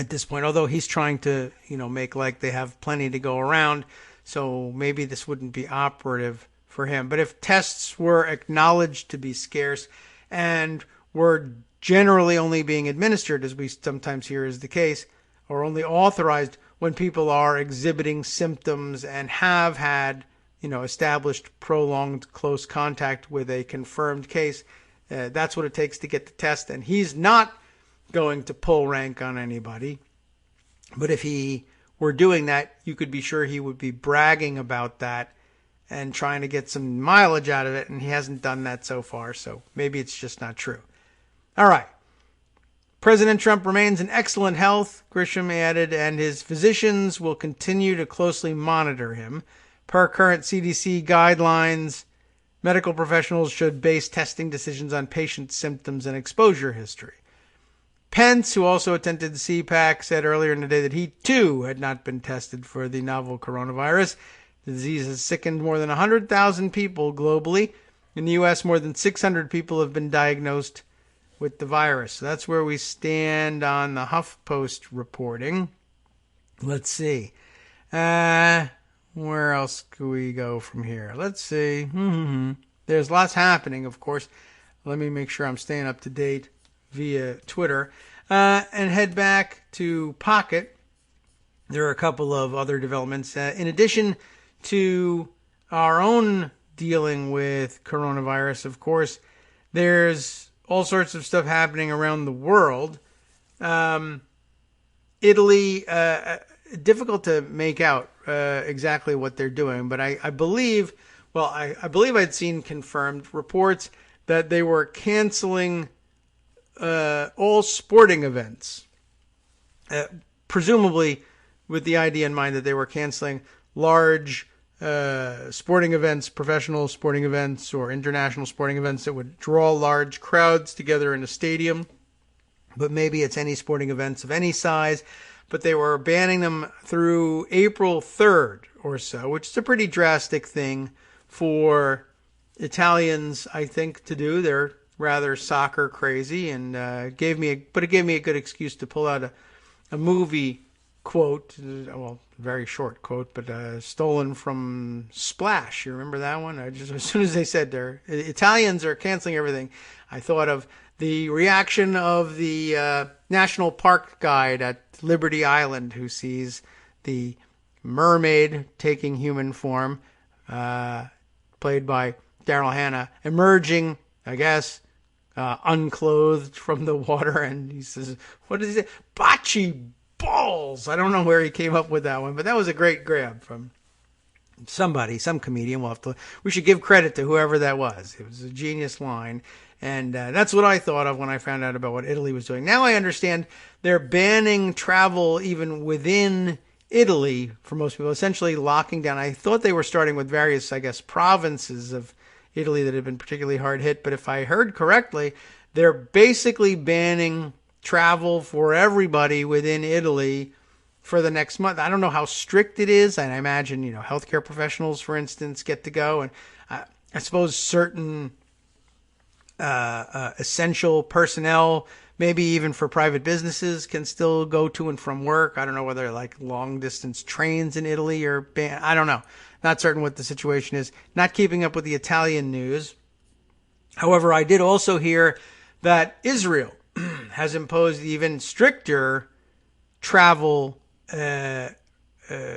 at this point, although he's trying to, make like they have plenty to go around. So maybe this wouldn't be operative for him. But if tests were acknowledged to be scarce and were generally only being administered, as we sometimes hear is the case, or only authorized when people are exhibiting symptoms and have had, established prolonged close contact with a confirmed case, that's what it takes to get the test. And he's not going to pull rank on anybody. But if he were doing that, you could be sure he would be bragging about that and trying to get some mileage out of it. And he hasn't done that so far. So maybe it's just not true. All right. President Trump remains in excellent health, Grisham added, and his physicians will continue to closely monitor him. Per current CDC guidelines, medical professionals should base testing decisions on patient symptoms and exposure history. Pence, who also attended the CPAC, said earlier in the day that he, too, had not been tested for the novel coronavirus. The disease has sickened more than 100,000 people globally. In the U.S., more than 600 people have been diagnosed with the virus. So that's where we stand on the HuffPost reporting. Let's see. Where else could we go from here? Let's see. There's lots happening, of course. Let me make sure I'm staying up to date via Twitter, and head back to Pocket. There are a couple of other developments. In addition to our own dealing with coronavirus, of course, there's all sorts of stuff happening around the world. Italy, difficult to make out exactly what they're doing, but I believe I'd seen confirmed reports that they were canceling all sporting events, presumably with the idea in mind that they were canceling large sporting events, professional sporting events or international sporting events that would draw large crowds together in a stadium. But maybe it's any sporting events of any size. But they were banning them through April 3rd or so, which is a pretty drastic thing for Italians, I think, to do. They're rather soccer crazy, and it gave me a good excuse to pull out a movie quote, well, very short quote, but stolen from Splash. You remember that one? As soon as they said Italians are canceling everything, I thought of the reaction of the National Park guide at Liberty Island, who sees the mermaid taking human form, played by Daryl Hannah, emerging, I guess, unclothed from the water, and he says, what is it? Bocce balls! I don't know where he came up with that one, but that was a great grab from somebody, some comedian. We should give credit to whoever that was. It was a genius line, and that's what I thought of when I found out about what Italy was doing. Now I understand they're banning travel even within Italy for most people, essentially locking down. I thought they were starting with various, I guess, provinces of Italy that had been particularly hard hit, but if I heard correctly, they're basically banning travel for everybody within Italy for the next month. I don't know how strict it is, and I imagine, healthcare professionals, for instance, get to go, and I suppose certain essential personnel, maybe even for private businesses, can still go to and from work. I don't know whether like long distance trains in Italy are banned. I don't know. Not certain what the situation is. Not keeping up with the Italian news. However, I did also hear that Israel has imposed even stricter travel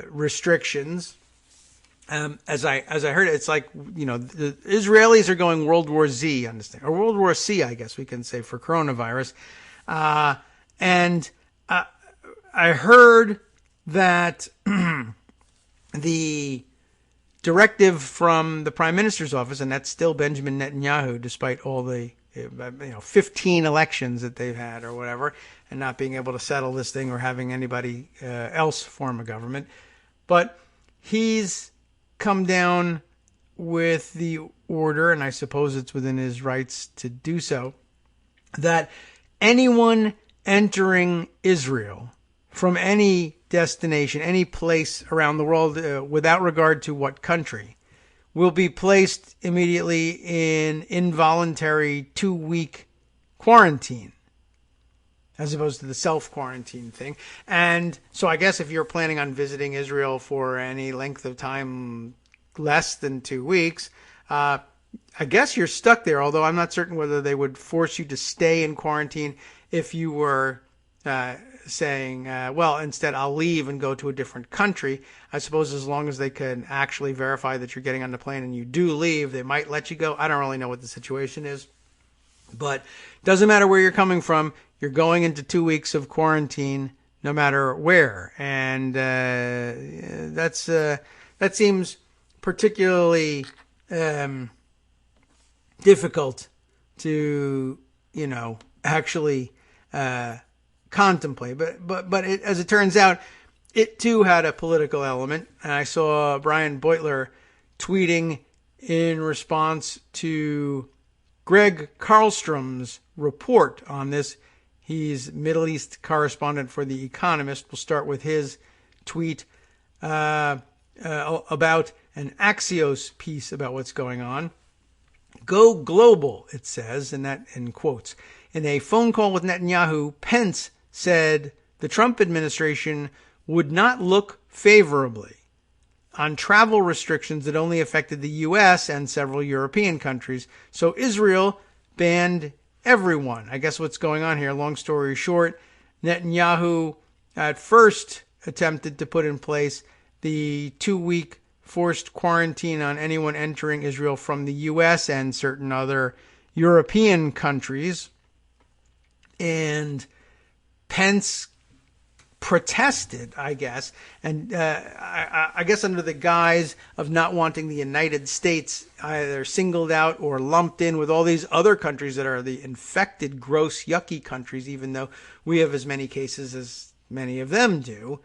restrictions. As I heard, it's like, the Israelis are going World War Z on this thing, or World War C, I guess we can say, for coronavirus. And I heard that the directive from the Prime Minister's office, and that's still Benjamin Netanyahu, despite all the 15 elections that they've had or whatever, and not being able to settle this thing or having anybody else form a government. But he's come down with the order, and I suppose it's within his rights to do so, that anyone entering Israel from any destination, any place around the world, without regard to what country, will be placed immediately in involuntary 2-week quarantine. as opposed to the self-quarantine thing. And so I guess if you're planning on visiting Israel for any length of time less than 2 weeks, I guess you're stuck there, although I'm not certain whether they would force you to stay in quarantine if you were saying, well, instead I'll leave and go to a different country. I suppose as long as they can actually verify that you're getting on the plane and you do leave, they might let you go. I don't really know what the situation is. But doesn't matter where you're coming from, you're going into 2 weeks of quarantine no matter where. And that seems particularly difficult to, actually contemplate. But as it turns out, it too had a political element. And I saw Brian Beutler tweeting in response to Greg Karlstrom's report on this. He's Middle East correspondent for The Economist. We'll start with his tweet about an Axios piece about what's going on. Go global, it says, and that in quotes. In a phone call with Netanyahu, Pence said the Trump administration would not look favorably on travel restrictions that only affected the U.S. and several European countries. So Israel banned everyone. I guess what's going on here, long story short, Netanyahu at first attempted to put in place the 2-week forced quarantine on anyone entering Israel from the U.S. and certain other European countries. And Pence protested, I guess, and I guess under the guise of not wanting the United States either singled out or lumped in with all these other countries that are the infected, gross, yucky countries, even though we have as many cases as many of them do.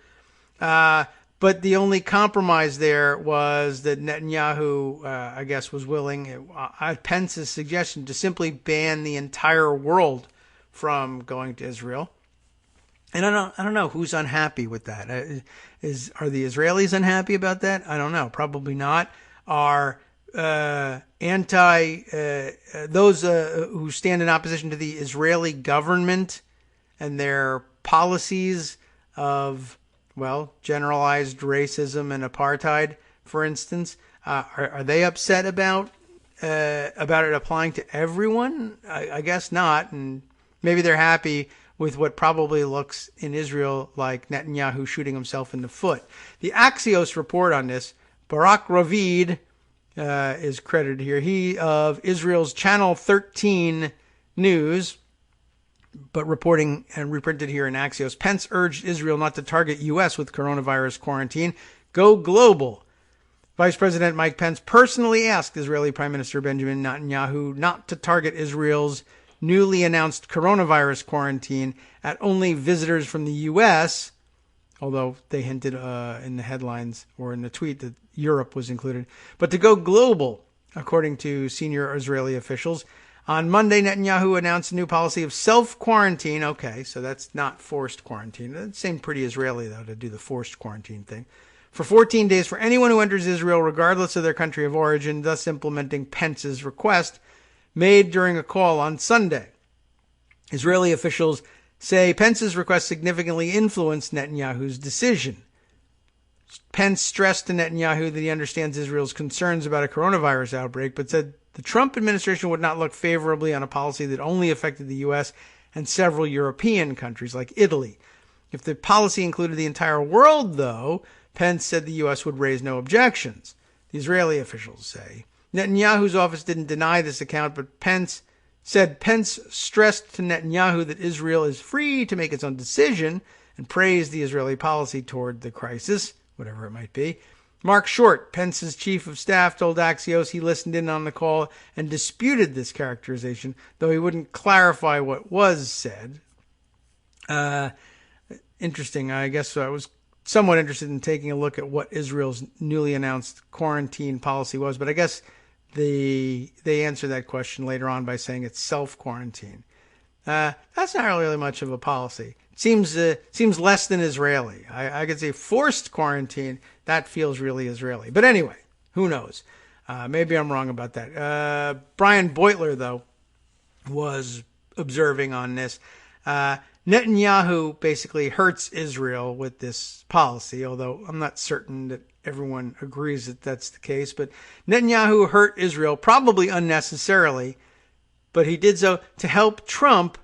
But the only compromise there was that Netanyahu, I guess, was willing, at Pence's suggestion, to simply ban the entire world from going to Israel. And I don't know who's unhappy with that. Are the Israelis unhappy about that? I don't know. Probably not. Are those who stand in opposition to the Israeli government and their policies of, well, generalized racism and apartheid, for instance, are they upset about it applying to everyone? I guess not. And maybe they're happy with what probably looks in Israel like Netanyahu shooting himself in the foot. The Axios report on this, Barak Ravid is credited here. He of Israel's Channel 13 News, but reporting and reprinted here in Axios. Pence urged Israel not to target U.S. with coronavirus quarantine. Go global. Vice President Mike Pence personally asked Israeli Prime Minister Benjamin Netanyahu not to target Israel's newly announced coronavirus quarantine at only visitors from the U.S., although they hinted in the headlines or in the tweet that Europe was included, but to go global, according to senior Israeli officials. On Monday, Netanyahu announced a new policy of self-quarantine. Okay, so that's not forced quarantine. It seemed pretty Israeli, though, to do the forced quarantine thing. For 14 days for anyone who enters Israel, regardless of their country of origin, thus implementing Pence's request made during a call on Sunday. Israeli officials say Pence's request significantly influenced Netanyahu's decision. Pence stressed to Netanyahu that he understands Israel's concerns about a coronavirus outbreak, but said the Trump administration would not look favorably on a policy that only affected the U.S. and several European countries like Italy. If the policy included the entire world, though, Pence said the U.S. would raise no objections, the Israeli officials say. Netanyahu's office didn't deny this account, but Pence stressed to Netanyahu that Israel is free to make its own decision and praised the Israeli policy toward the crisis, whatever it might be. Mark Short, Pence's chief of staff, told Axios he listened in on the call and disputed this characterization, though he wouldn't clarify what was said. Interesting. I guess I was somewhat interested in taking a look at what Israel's newly announced quarantine policy was, but I guess they answer that question later on by saying it's self-quarantine. That's not really much of a policy. It seems less than Israeli. I could say forced quarantine. That feels really Israeli. But anyway, who knows? Maybe I'm wrong about that. Brian Beutler, though, was observing on this. Netanyahu basically hurts Israel with this policy, although I'm not certain that everyone agrees that that's the case. But Netanyahu hurt Israel, probably unnecessarily, but he did so to help Trump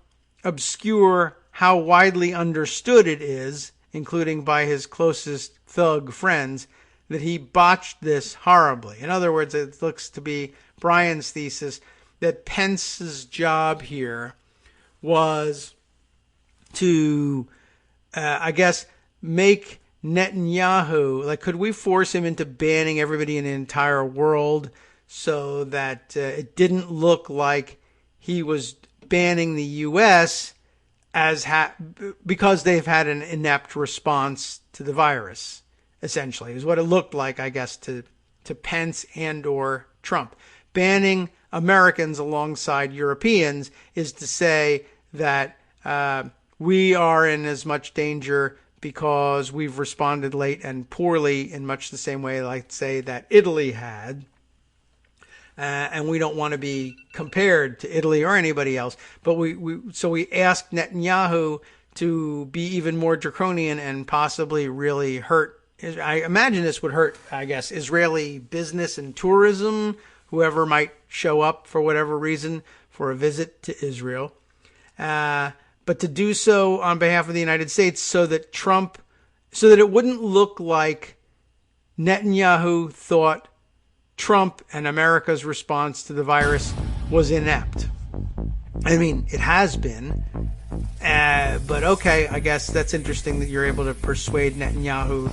obscure how widely understood it is, including by his closest thug friends, that he botched this horribly. In other words, it looks to be Brian's thesis that Pence's job here was to, make Netanyahu, like, could we force him into banning everybody in the entire world so that it didn't look like he was banning the U.S. because they've had an inept response to the virus, essentially, is what it looked like, I guess, to Pence and or Trump. Banning Americans alongside Europeans is to say that we are in as much danger because we've responded late and poorly in much the same way, like, say, that Italy had. And we don't want to be compared to Italy or anybody else. But so we asked Netanyahu to be even more draconian and possibly really hurt. I imagine this would hurt, I guess, Israeli business and tourism, whoever might show up for whatever reason for a visit to Israel. But to do so on behalf of the United States so that it wouldn't look like Netanyahu thought Trump and America's response to the virus was inept. I mean, it has been. But okay, I guess that's interesting that you're able to persuade Netanyahu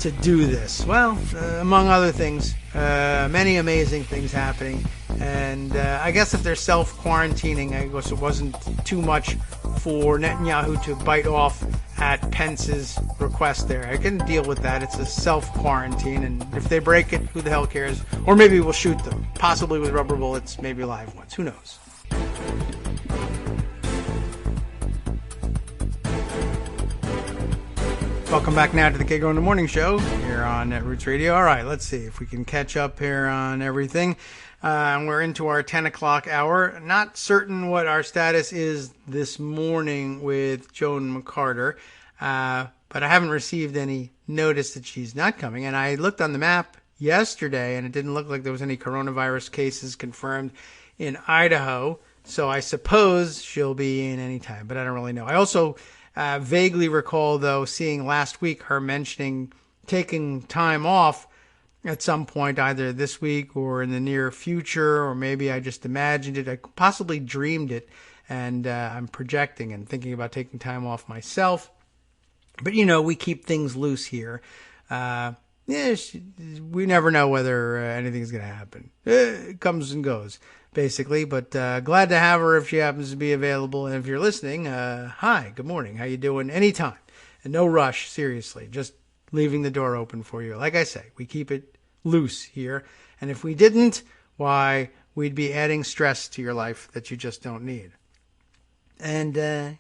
to do this. Well, among other things, many amazing things happening. And I guess if they're self-quarantining, I guess it wasn't too much for Netanyahu to bite off at Pence's request there. I can deal with that. It's a self-quarantine, and if they break it, who the hell cares? Or maybe we'll shoot them, possibly with rubber bullets, maybe live ones. Who knows? Welcome back now to the Kagro in the Morning Show here on Netroots Radio. All right, let's see if we can catch up here on everything. We're into our 10 o'clock hour. Not certain what our status is this morning with Joan McCarter, but I haven't received any notice that she's not coming. And I looked on the map yesterday, and it didn't look like there was any coronavirus cases confirmed in Idaho. So I suppose she'll be in any time, but I don't really know. I also vaguely recall, though, seeing last week her mentioning taking time off at some point, either this week or in the near future, or maybe I just imagined it. I possibly dreamed it, and I'm projecting and thinking about taking time off myself. But, we keep things loose here. We never know whether anything's going to happen. It comes and goes, basically. But glad to have her if she happens to be available. And if you're listening, hi, good morning. How you doing? Anytime. And no rush, seriously. Just leaving the door open for you. Like I say, we keep it loose here. And if we didn't, why, we'd be adding stress to your life that you just don't need. And,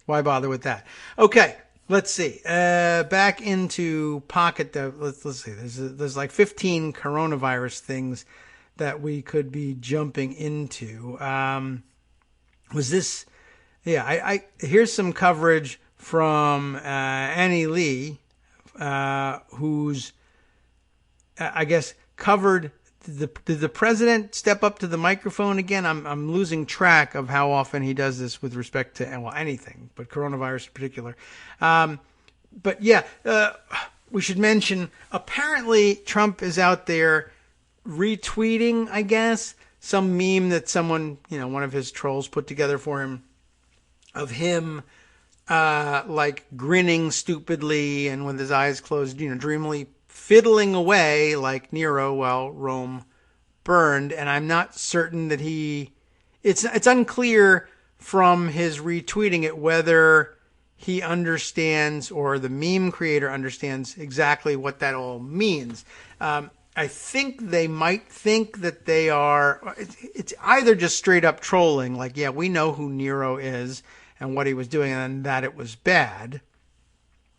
why bother with that? Okay. Let's see. Back into pocket. Let's see. There's like 15 coronavirus things that we could be jumping into. Was this? Yeah. I here's some coverage from Annie Lee, who's I guess covered. Did the president step up to the microphone again? I'm losing track of how often he does this with respect to anything, but coronavirus in particular. But yeah, we should mention, apparently Trump is out there retweeting, I guess, some meme that someone, one of his trolls put together for him of him like grinning stupidly and with his eyes closed, dreamily fiddling away like Nero while Rome burned. And I'm not certain that it's unclear from his retweeting it whether he understands or the meme creator understands exactly what that all means. I think they might think that they are, it's either just straight up trolling, like, yeah, we know who Nero is and what he was doing and that it was bad.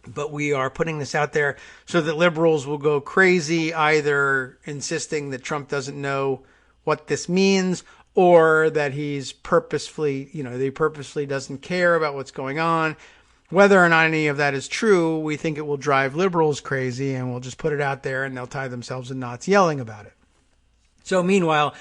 But we are putting this out there so that liberals will go crazy, either insisting that Trump doesn't know what this means or that he's purposefully, that he purposefully doesn't care about what's going on. Whether or not any of that is true, we think it will drive liberals crazy, and we'll just put it out there and they'll tie themselves in knots yelling about it. So meanwhile,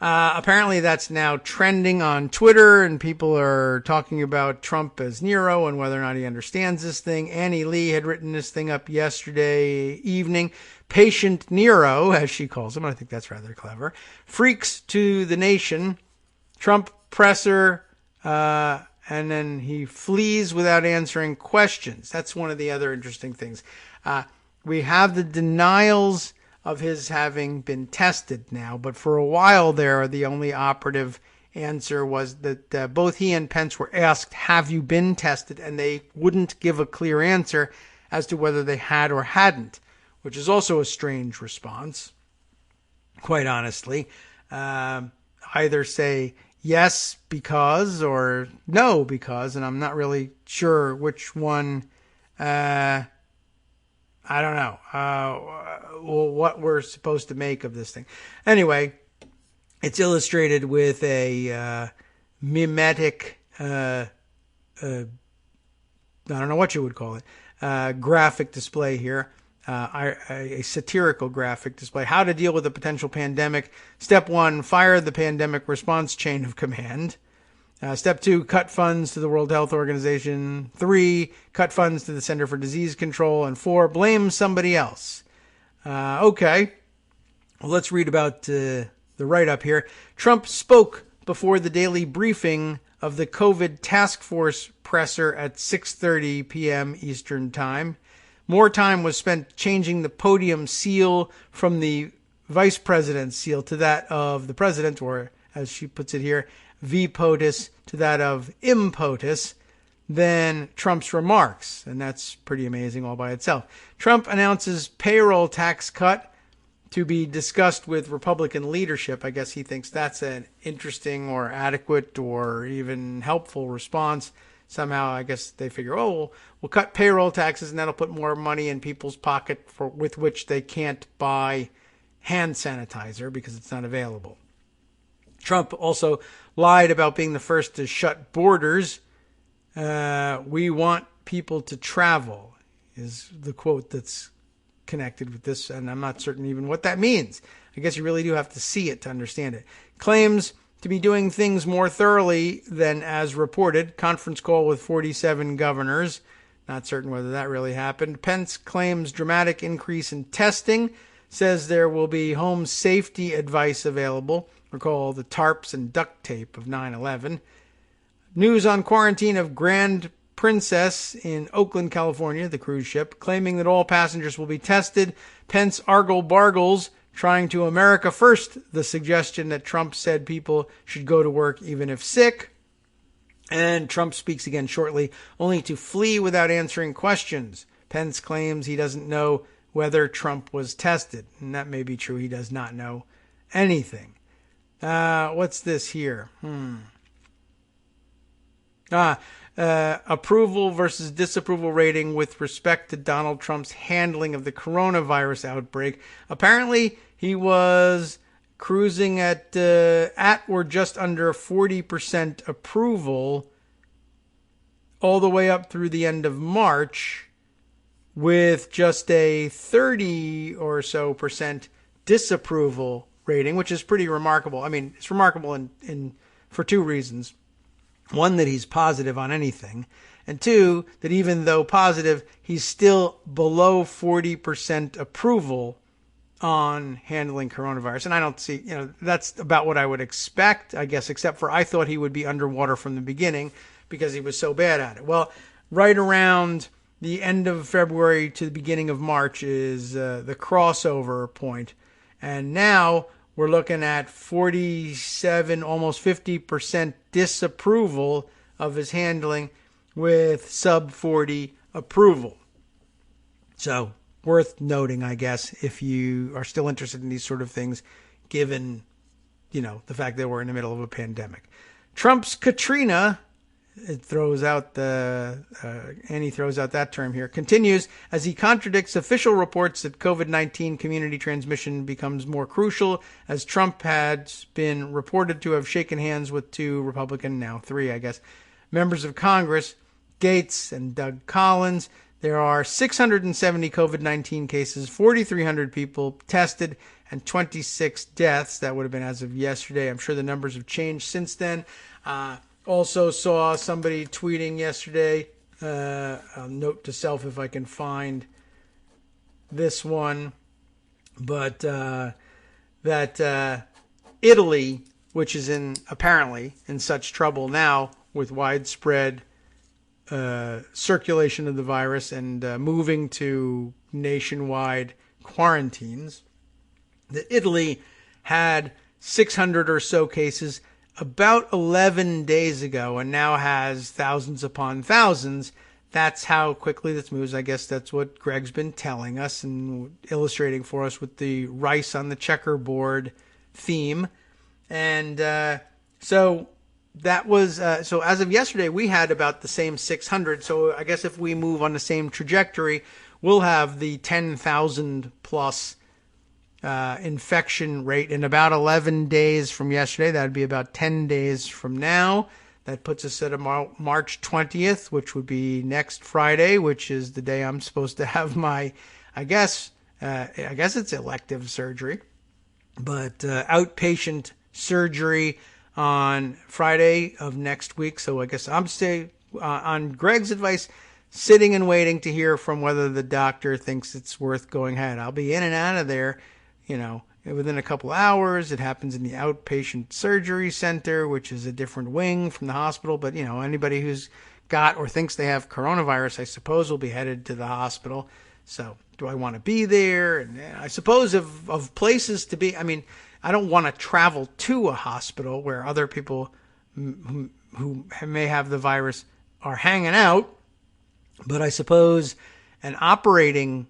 apparently that's now trending on Twitter, and people are talking about Trump as Nero and whether or not he understands this thing. Annie Lee had written this thing up yesterday evening. Patient Nero, as she calls him, I think that's rather clever, freaks to the nation. Trump presser, and then he flees without answering questions. That's one of the other interesting things. We have the denials of his having been tested now, but for a while there, the only operative answer was that both he and Pence were asked, have you been tested? And they wouldn't give a clear answer as to whether they had or hadn't, which is also a strange response, quite honestly. Either say yes because or no because, and I'm not really sure which one. I don't know what we're supposed to make of this thing. Anyway, it's illustrated with a mimetic, I don't know what you would call it, graphic display here. A satirical graphic display. How to deal with a potential pandemic. Step 1, fire the pandemic response chain of command. Step 2, cut funds to the World Health Organization. 3, cut funds to the Center for Disease Control. And 4, blame somebody else. Okay. Well, let's read about the write-up here. Trump spoke before the daily briefing of the COVID task force presser at 6:30 p.m. Eastern Time. More time was spent changing the podium seal from the vice president's seal to that of the president, or as she puts it here, V POTUS to that of impotus, than Trump's remarks. And that's pretty amazing all by itself. Trump announces payroll tax cut to be discussed with Republican leadership. I guess he thinks that's an interesting or adequate or even helpful response. Somehow, I guess they figure, we'll cut payroll taxes and that'll put more money in people's pocket with which they can't buy hand sanitizer because it's not available. Trump also lied about being the first to shut borders. We want people to travel is the quote that's connected with this, and I'm not certain even what that means. I guess you really do have to see it to understand it. Claims to be doing things more thoroughly than as reported. Conference call with 47 governors. Not certain whether that really happened. Pence claims dramatic increase in testing. Says there will be home safety advice available. Recall the tarps and duct tape of 9/11. News on quarantine of Grand Princess in Oakland, California, the cruise ship, claiming that all passengers will be tested. Pence argle-bargles trying to America first the suggestion that Trump said people should go to work even if sick. And Trump speaks again shortly, only to flee without answering questions. Pence claims he doesn't know whether Trump was tested. And that may be true. He does not know anything. What's this here? Approval versus disapproval rating with respect to Donald Trump's handling of the coronavirus outbreak. Apparently, he was cruising at or just under 40% approval all the way up through the end of March, with just a 30 or so percent disapproval rating, which is pretty remarkable. I mean, it's remarkable for two reasons. One, that he's positive on anything. And two, that even though positive, he's still below 40% approval on handling coronavirus. And I don't see, that's about what I would expect, I guess, except for I thought he would be underwater from the beginning because he was so bad at it. Well, right around the end of February to the beginning of March is the crossover point. And now we're looking at 47, almost 50% disapproval of his handling with sub 40 approval. So worth noting, I guess, if you are still interested in these sort of things, given, the fact that we're in the middle of a pandemic. Trump's Katrina it throws out Annie throws out that term here, continues as he contradicts official reports that COVID-19 community transmission becomes more crucial, as Trump had been reported to have shaken hands with 2 Republican, now 3, I guess, members of Congress, Gates and Doug Collins. There are 670 COVID-19 cases, 4,300 people tested, and 26 deaths. That would have been as of yesterday. I'm sure the numbers have changed since then. Also saw somebody tweeting yesterday, I'll note to self if I can find this one, but that Italy, which is apparently in such trouble now with widespread circulation of the virus and moving to nationwide quarantines, that Italy had 600 or so cases about 11 days ago and now has thousands upon thousands. That's how quickly this moves. I guess that's what Greg's been telling us and illustrating for us with the rice on the checkerboard theme. And so that was, so as of yesterday, we had about the same 600. So I guess if we move on the same trajectory, we'll have the 10,000 plus infection rate in about 11 days from yesterday. That would be about 10 days from now. That puts us at March 20th, which would be next Friday, which is the day I'm supposed to have my, I guess it's elective surgery, but outpatient surgery on Friday of next week. So I guess I'm on Greg's advice, sitting and waiting to hear from whether the doctor thinks it's worth going ahead. I'll be in and out of there, within a couple hours. It happens in the outpatient surgery center, which is a different wing from the hospital. But, anybody who's got or thinks they have coronavirus, I suppose, will be headed to the hospital. So do I want to be there? And I suppose of places to be, I don't want to travel to a hospital where other people who may have the virus are hanging out. But I suppose an operating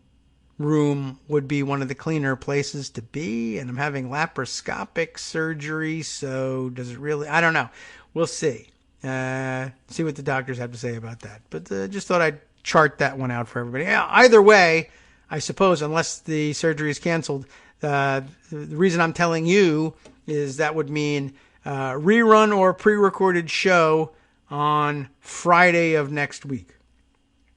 room would be one of the cleaner places to be. And I'm having laparoscopic surgery. So does it really? I don't know. We'll see. See what the doctors have to say about that. But just thought I'd chart that one out for everybody. Either way, I suppose, unless the surgery is canceled, the reason I'm telling you is that would mean rerun or pre-recorded show on Friday of next week.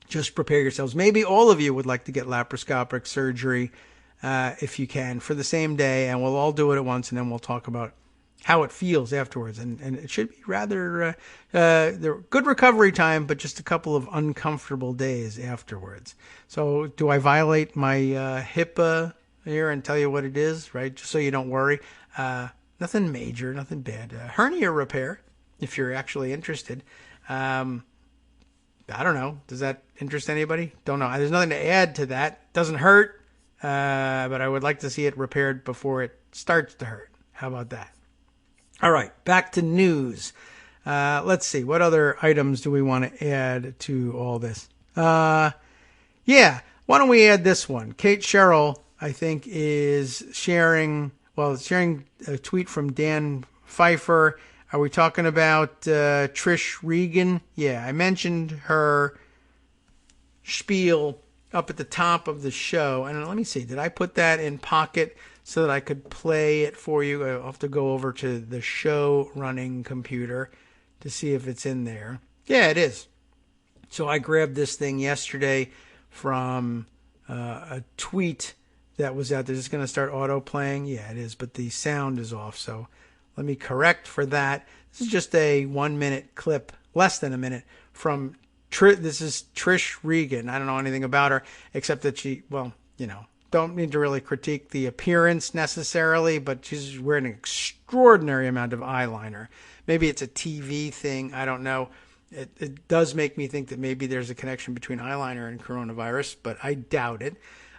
Just prepare yourselves. Maybe all of you would like to get laparoscopic surgery if you can for the same day, and we'll all do it at once, and then we'll talk about how it feels afterwards. And it should be rather good recovery time, but just a couple of uncomfortable days afterwards. So do I violate my HIPAA here and tell you what it is, right? Just so you don't worry. Nothing major, nothing bad. Hernia repair, if you're actually interested. I don't know. Does that interest anybody? Don't know. There's nothing to add to that. Doesn't hurt, but I would like to see it repaired before it starts to hurt. How about that? All right, back to news. Let's see. What other items do we want to add to all this? Why don't we add this one? Kate Sherrill, I think, is sharing a tweet from Dan Pfeiffer. Are we talking about Trish Regan? Yeah, I mentioned her spiel up at the top of the show. And let me see, did I put that in Pocket so that I could play it for you? I'll have to go over to the show running computer to see if it's in there. Yeah, it is. So I grabbed this thing yesterday from a tweet that was out there. Is it going to start auto playing? Yeah, it is, but the sound is off, so let me correct for that. This is just a 1 minute clip, less than a minute, from this is Trish Regan. I don't know anything about her except that she, don't need to really critique the appearance necessarily, but she's wearing an extraordinary amount of eyeliner. Maybe it's a TV thing. I don't know. It does make me think that maybe there's a connection between eyeliner and coronavirus, but I doubt it.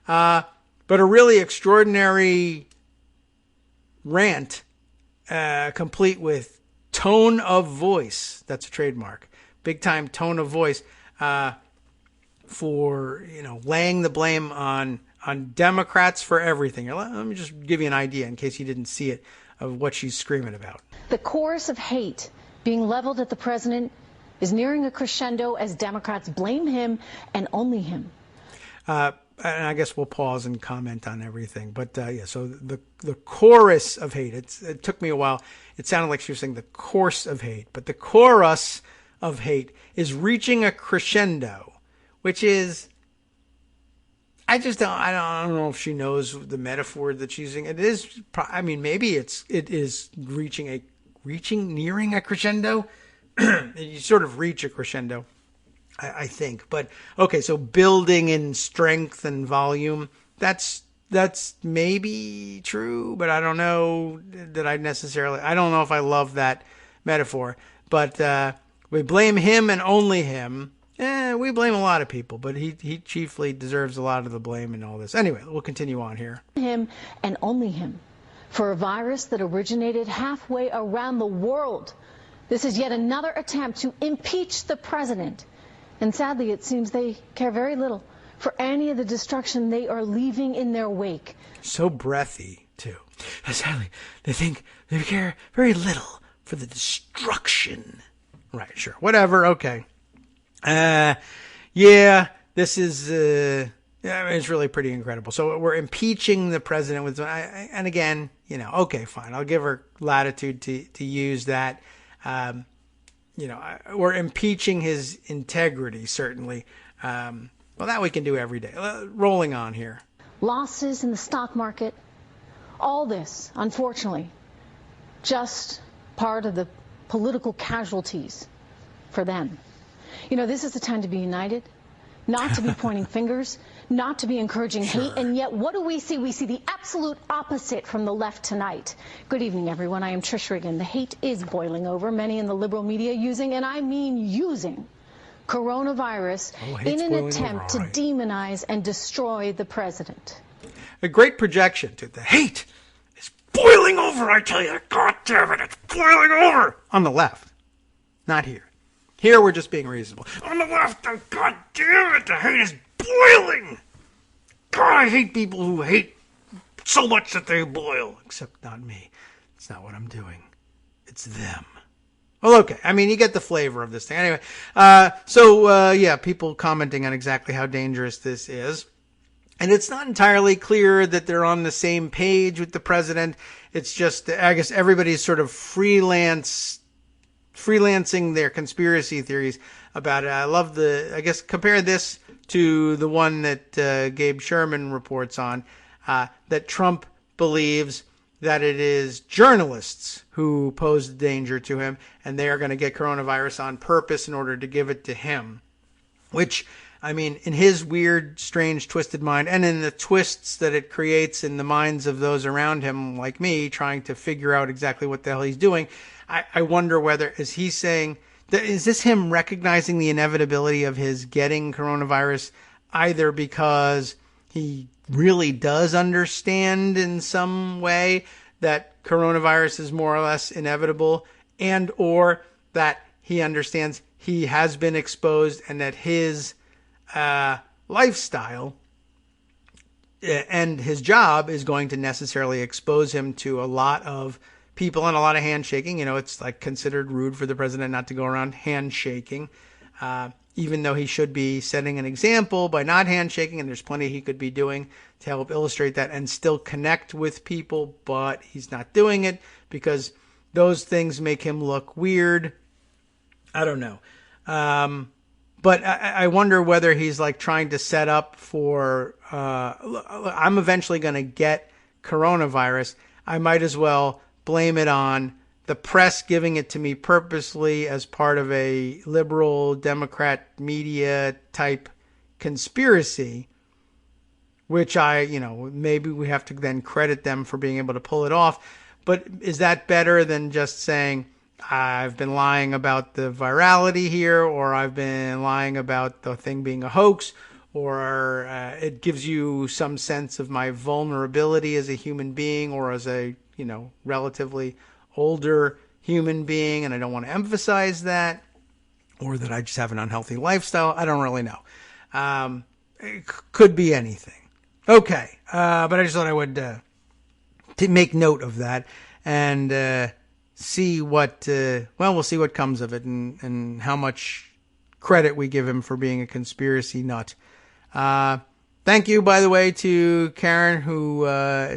But a really extraordinary rant, complete with tone of voice. That's a trademark. Big time tone of voice, for, laying the blame on Democrats for everything. Let me just give you an idea in case you didn't see it of what she's screaming about. The chorus of hate being leveled at the president is nearing a crescendo as Democrats blame him and only him. And I guess we'll pause and comment on everything. But yeah, so the chorus of hate, it took me a while. It sounded like she was saying the course of hate, but the chorus of hate is reaching a crescendo, which is, I don't know if she knows the metaphor that she's using. It is, I mean, maybe it is nearing a crescendo. You sort of reach a crescendo, I think. But okay, so building in strength and volume, that's maybe true, but I don't know that I don't know if I love that metaphor. But we blame him and only him. We blame a lot of people, but he chiefly deserves a lot of the blame in all this. Anyway, we'll continue on here. Him and only him for a virus that originated halfway around the world. This is yet another attempt to impeach the president. And sadly, it seems they care very little for any of the destruction they are leaving in their wake. So breathy, too. Sadly, they care very little for the destruction. Right, sure. Whatever, okay. Yeah, this is, it's really pretty incredible. So we're impeaching the president with, and again, okay, fine. I'll give her latitude to use that. We're impeaching his integrity, certainly. Well, that we can do every day. Rolling on here. Losses in the stock market. All this, unfortunately, just part of the political casualties for them. This is the time to be united, not to be pointing fingers, not to be encouraging hate. And yet, what do we see? We see the absolute opposite from the left tonight. Good evening, everyone. I am Trish Riggin. The hate is boiling over. Many in the liberal media using, and I mean using, coronavirus in an attempt to demonize and destroy the president. A great projection to the hate is boiling over, I tell you. God damn it, it's boiling over. On the left, not here. Here we're just being reasonable. On the left, oh, God damn it, the hate is boiling. God, I hate people who hate so much that they boil. Except not me. It's not what I'm doing. It's them. Well, okay. I mean, you get the flavor of this thing. Anyway, yeah, people commenting on exactly how dangerous this is. And it's not entirely clear that they're on the same page with the president. It's just, I guess, everybody's sort of freelancing their conspiracy theories about it. I love I guess, compare this to the one that Gabe Sherman reports on, that Trump believes that it is journalists who pose the danger to him, and they are going to get coronavirus on purpose in order to give it to him. Which, I mean, in his weird, strange, twisted mind, and in the twists that it creates in the minds of those around him, like me, trying to figure out exactly what the hell he's doing, I wonder whether, is this him recognizing the inevitability of his getting coronavirus, either because he really does understand in some way that coronavirus is more or less inevitable, and or that he understands he has been exposed and that his lifestyle and his job is going to necessarily expose him to a lot of people and a lot of handshaking. It's like considered rude for the president not to go around handshaking, even though he should be setting an example by not handshaking, and there's plenty he could be doing to help illustrate that and still connect with people, but he's not doing it because those things make him look weird. I don't know. But I wonder whether he's like trying to set up for, I'm eventually going to get coronavirus. I might as well blame it on the press giving it to me purposely as part of a liberal Democrat media type conspiracy, which maybe we have to then credit them for being able to pull it off. But is that better than just saying, I've been lying about the virality here, or I've been lying about the thing being a hoax, or it gives you some sense of my vulnerability as a human being or as a, relatively older human being, and I don't want to emphasize that, or that I just have an unhealthy lifestyle. I don't really know. It could be anything. Okay, but I just thought I would to make note of that and see what, we'll see what comes of it and how much credit we give him for being a conspiracy nut. Thank you, by the way, to Karen, who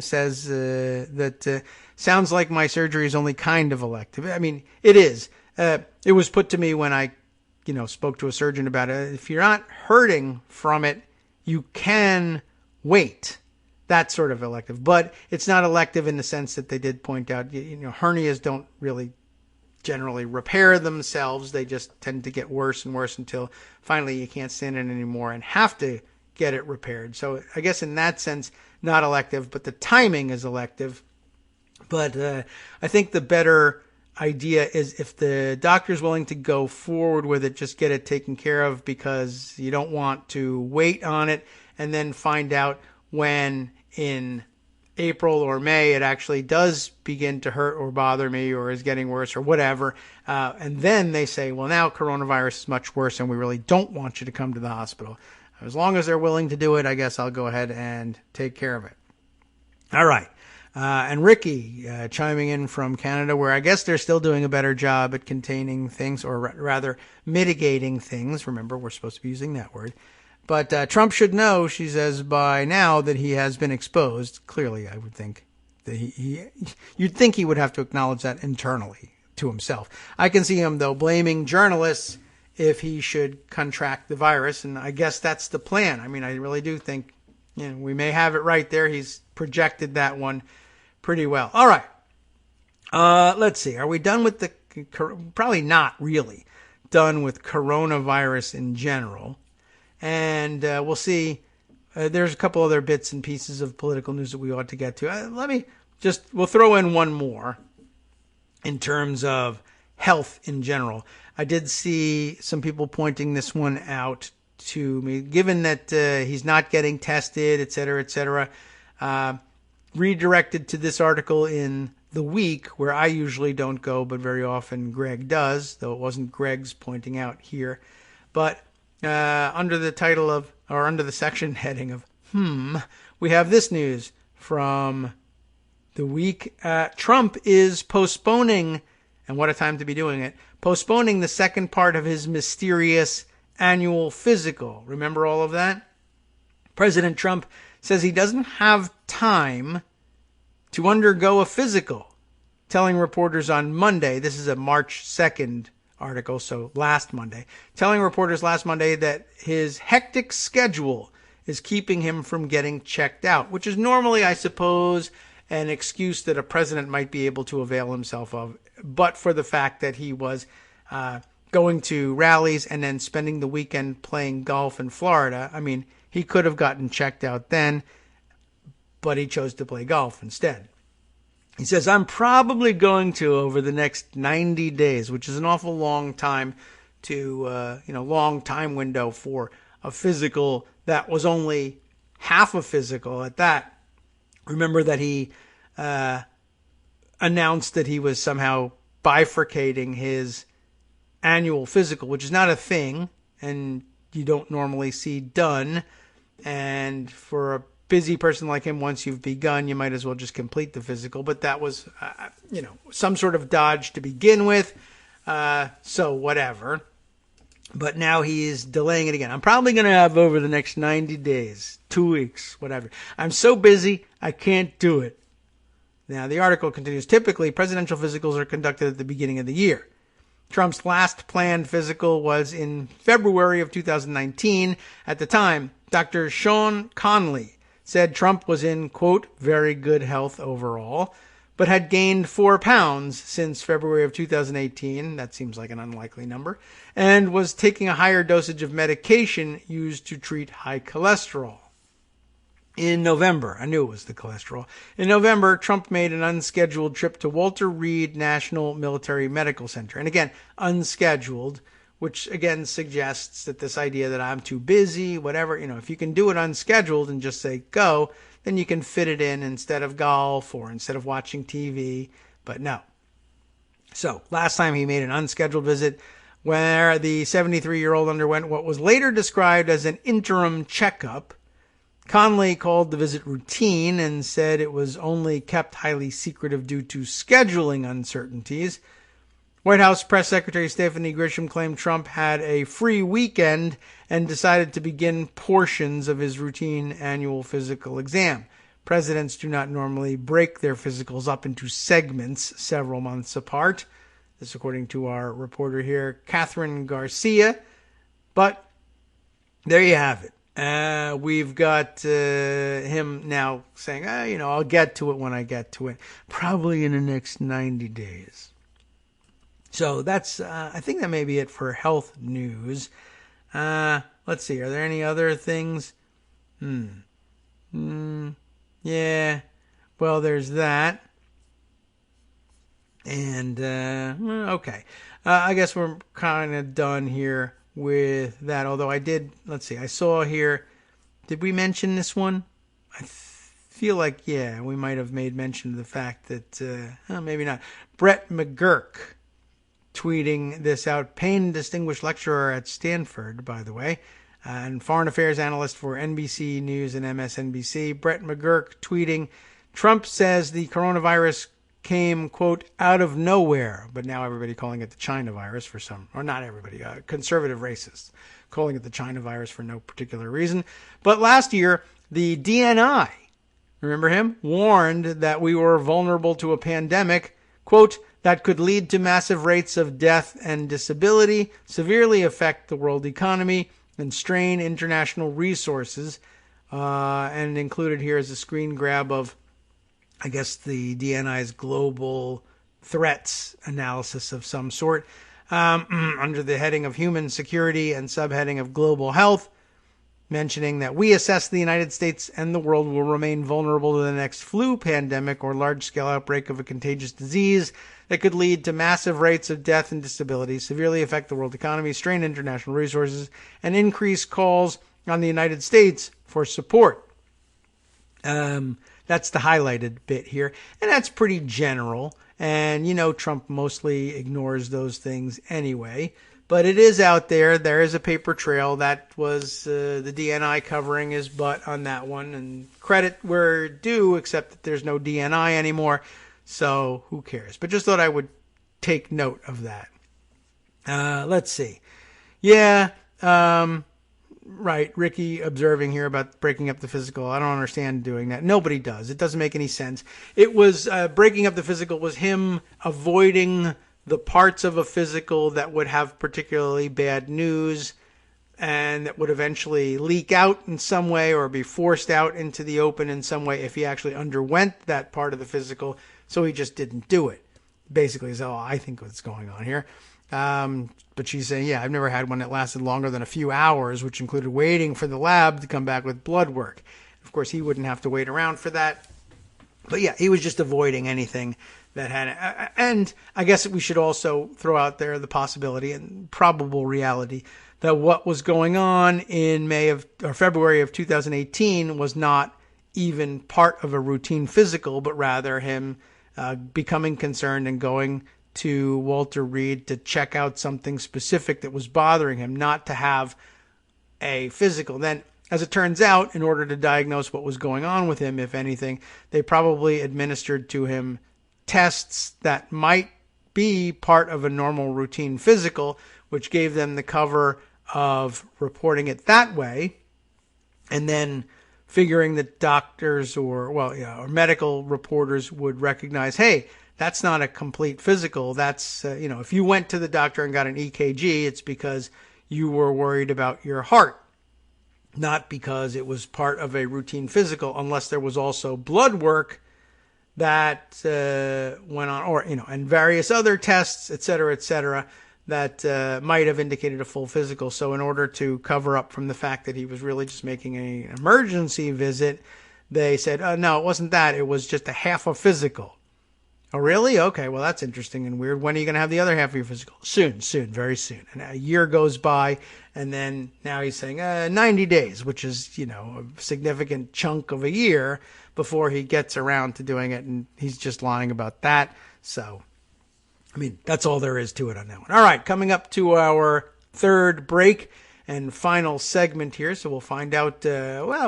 says that sounds like my surgery is only kind of elective. I mean, it is. It was put to me when I, spoke to a surgeon about it. If you're not hurting from it, you can wait. That's sort of elective. But it's not elective in the sense that they did point out, hernias don't really generally repair themselves. They just tend to get worse and worse until finally you can't stand it anymore and have to get it repaired. So I guess in that sense, not elective, but the timing is elective. But I think the better idea is if the doctor's willing to go forward with it, just get it taken care of, because you don't want to wait on it and then find out when in April or May it actually does begin to hurt or bother me or is getting worse or whatever. And then they say, well, now coronavirus is much worse and we really don't want you to come to the hospital. As long as they're willing to do it, I guess I'll go ahead and take care of it. All right. And Ricky chiming in from Canada, where I guess they're still doing a better job at containing things, or rather mitigating things. Remember, we're supposed to be using that word. But Trump should know, she says, by now that he has been exposed. Clearly, I would think that you'd think he would have to acknowledge that internally to himself. I can see him, though, blaming journalists if he should contract the virus, and I guess that's the plan. I mean, I really do think we may have it right there. He's projected that one pretty well. All right. Let's see. Are we done with the... Probably not really done with coronavirus in general. And we'll see. There's a couple other bits and pieces of political news that we ought to get to. We'll throw in one more in terms of health in general. I did see some people pointing this one out to me, given that he's not getting tested, et cetera, redirected to this article in The Week, where I usually don't go, but very often Greg does, though it wasn't Greg's pointing out here. But under the title of, or under the section heading of, we have this news from The Week. Trump is postponing, and what a time to be doing it, postponing the second part of his mysterious annual physical. Remember all of that? President Trump says he doesn't have time to undergo a physical, telling reporters on Monday, this is a March 2nd article, so last Monday, telling reporters last Monday that his hectic schedule is keeping him from getting checked out, which is normally, I suppose, an excuse that a president might be able to avail himself of, but for the fact that he was going to rallies and then spending the weekend playing golf in Florida. I mean, he could have gotten checked out then, but he chose to play golf instead. He says, I'm probably going to over the next 90 days, which is an awful long time long time window for a physical that was only half a physical at that. Remember that he announced that he was somehow bifurcating his annual physical, which is not a thing and you don't normally see done. And for a busy person like him, once you've begun, you might as well just complete the physical. But that was, some sort of dodge to begin with. So whatever. But now he is delaying it again. I'm probably going to have over the next 90 days, 2 weeks, whatever. I'm so busy, I can't do it. Now, the article continues. Typically, presidential physicals are conducted at the beginning of the year. Trump's last planned physical was in February of 2019. At the time, Dr. Sean Conley said Trump was in, quote, very good health overall, but had gained 4 pounds since February of 2018. That seems like an unlikely number. And was taking a higher dosage of medication used to treat high cholesterol. In November, I knew it was the cholesterol. In November, Trump made an unscheduled trip to Walter Reed National Military Medical Center. And again, unscheduled, which again suggests that this idea that I'm too busy, whatever, if you can do it unscheduled and just say go, then you can fit it in instead of golf or instead of watching TV. But no. So last time he made an unscheduled visit where the 73-year-old underwent what was later described as an interim checkup. Conley called the visit routine and said it was only kept highly secretive due to scheduling uncertainties. White House Press Secretary Stephanie Grisham claimed Trump had a free weekend and decided to begin portions of his routine annual physical exam. Presidents do not normally break their physicals up into segments several months apart. This according to our reporter here, Catherine Garcia. But there you have it. We've got him now saying, I'll get to it when I get to it. Probably in the next 90 days. So that's, I think that may be it for health news. Let's see. Are there any other things? Yeah. Well, there's that. And, okay. I guess we're kind of done here with that. Although I saw here, did we mention this one? I feel like, we might have made mention of the fact that, maybe not. Brett McGurk tweeting this out. Payne Distinguished Lecturer at Stanford, by the way, and Foreign Affairs Analyst for NBC News and MSNBC. Brett McGurk tweeting, Trump says the coronavirus came, quote, out of nowhere, but now everybody calling it the China virus for some, or not everybody, conservative racists calling it the China virus for no particular reason. But last year, the DNI, remember him, warned that we were vulnerable to a pandemic, quote, that could lead to massive rates of death and disability, severely affect the world economy, and strain international resources. And included here is a screen grab of, I guess, the DNI's global threats analysis of some sort, under the heading of human security and subheading of global health, mentioning that we assess the United States and the world will remain vulnerable to the next flu pandemic or large-scale outbreak of a contagious disease that could lead to massive rates of death and disability, severely affect the world economy, strain international resources, and increase calls on the United States for support. That's the highlighted bit here, and that's pretty general. And, Trump mostly ignores those things anyway. But it is out there. There is a paper trail. That was the DNI covering his butt on that one. And credit where due, except that there's no DNI anymore. So who cares? But just thought I would take note of that. Let's see. Right. Ricky observing here about breaking up the physical. I don't understand doing that. Nobody does. It doesn't make any sense. It was breaking up the physical was him avoiding the parts of a physical that would have particularly bad news and that would eventually leak out in some way or be forced out into the open in some way if he actually underwent that part of the physical. So he just didn't do it. Basically, is all I think what's going on here. But she's saying, I've never had one that lasted longer than a few hours, which included waiting for the lab to come back with blood work. Of course, he wouldn't have to wait around for that. But he was just avoiding anything that had, and I guess we should also throw out there the possibility and probable reality that what was going on in February of 2018 was not even part of a routine physical, but rather him becoming concerned and going to Walter Reed to check out something specific that was bothering him, not to have a physical. Then, as it turns out, in order to diagnose what was going on with him, if anything, they probably administered to him tests that might be part of a normal routine physical, which gave them the cover of reporting it that way, and then figuring that doctors or medical reporters would recognize, hey, that's not a complete physical. That's, if you went to the doctor and got an EKG, it's because you were worried about your heart, not because it was part of a routine physical, unless there was also blood work that went on, and various other tests, et cetera, that might have indicated a full physical. So in order to cover up from the fact that he was really just making an emergency visit, they said, no, it wasn't that. It was just a half a physical. Oh, really? Okay, well, that's interesting and weird. When are you going to have the other half of your physical? Soon, very soon. And a year goes by, and then now he's saying 90 days, which is, a significant chunk of a year before he gets around to doing it, and he's just lying about that. So, that's all there is to it on that one. All right, coming up to our third break. and final segment here. So we'll find out,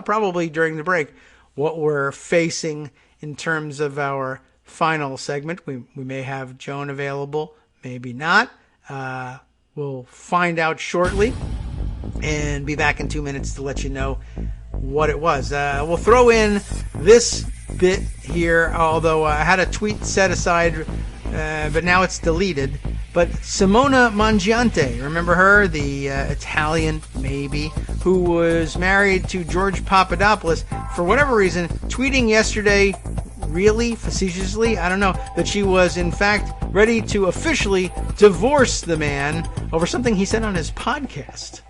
probably during the break, what we're facing in terms of our final segment. We may have Joan available, maybe not. We'll find out shortly and be back in 2 minutes to let you know what it was. We'll throw in this bit here, although I had a tweet set aside, but now it's deleted. But Simona Mangiante, remember her, the Italian, maybe, who was married to George Papadopoulos, for whatever reason, tweeting yesterday, really, facetiously, I don't know, that she was, in fact, ready to officially divorce the man over something he said on his podcast.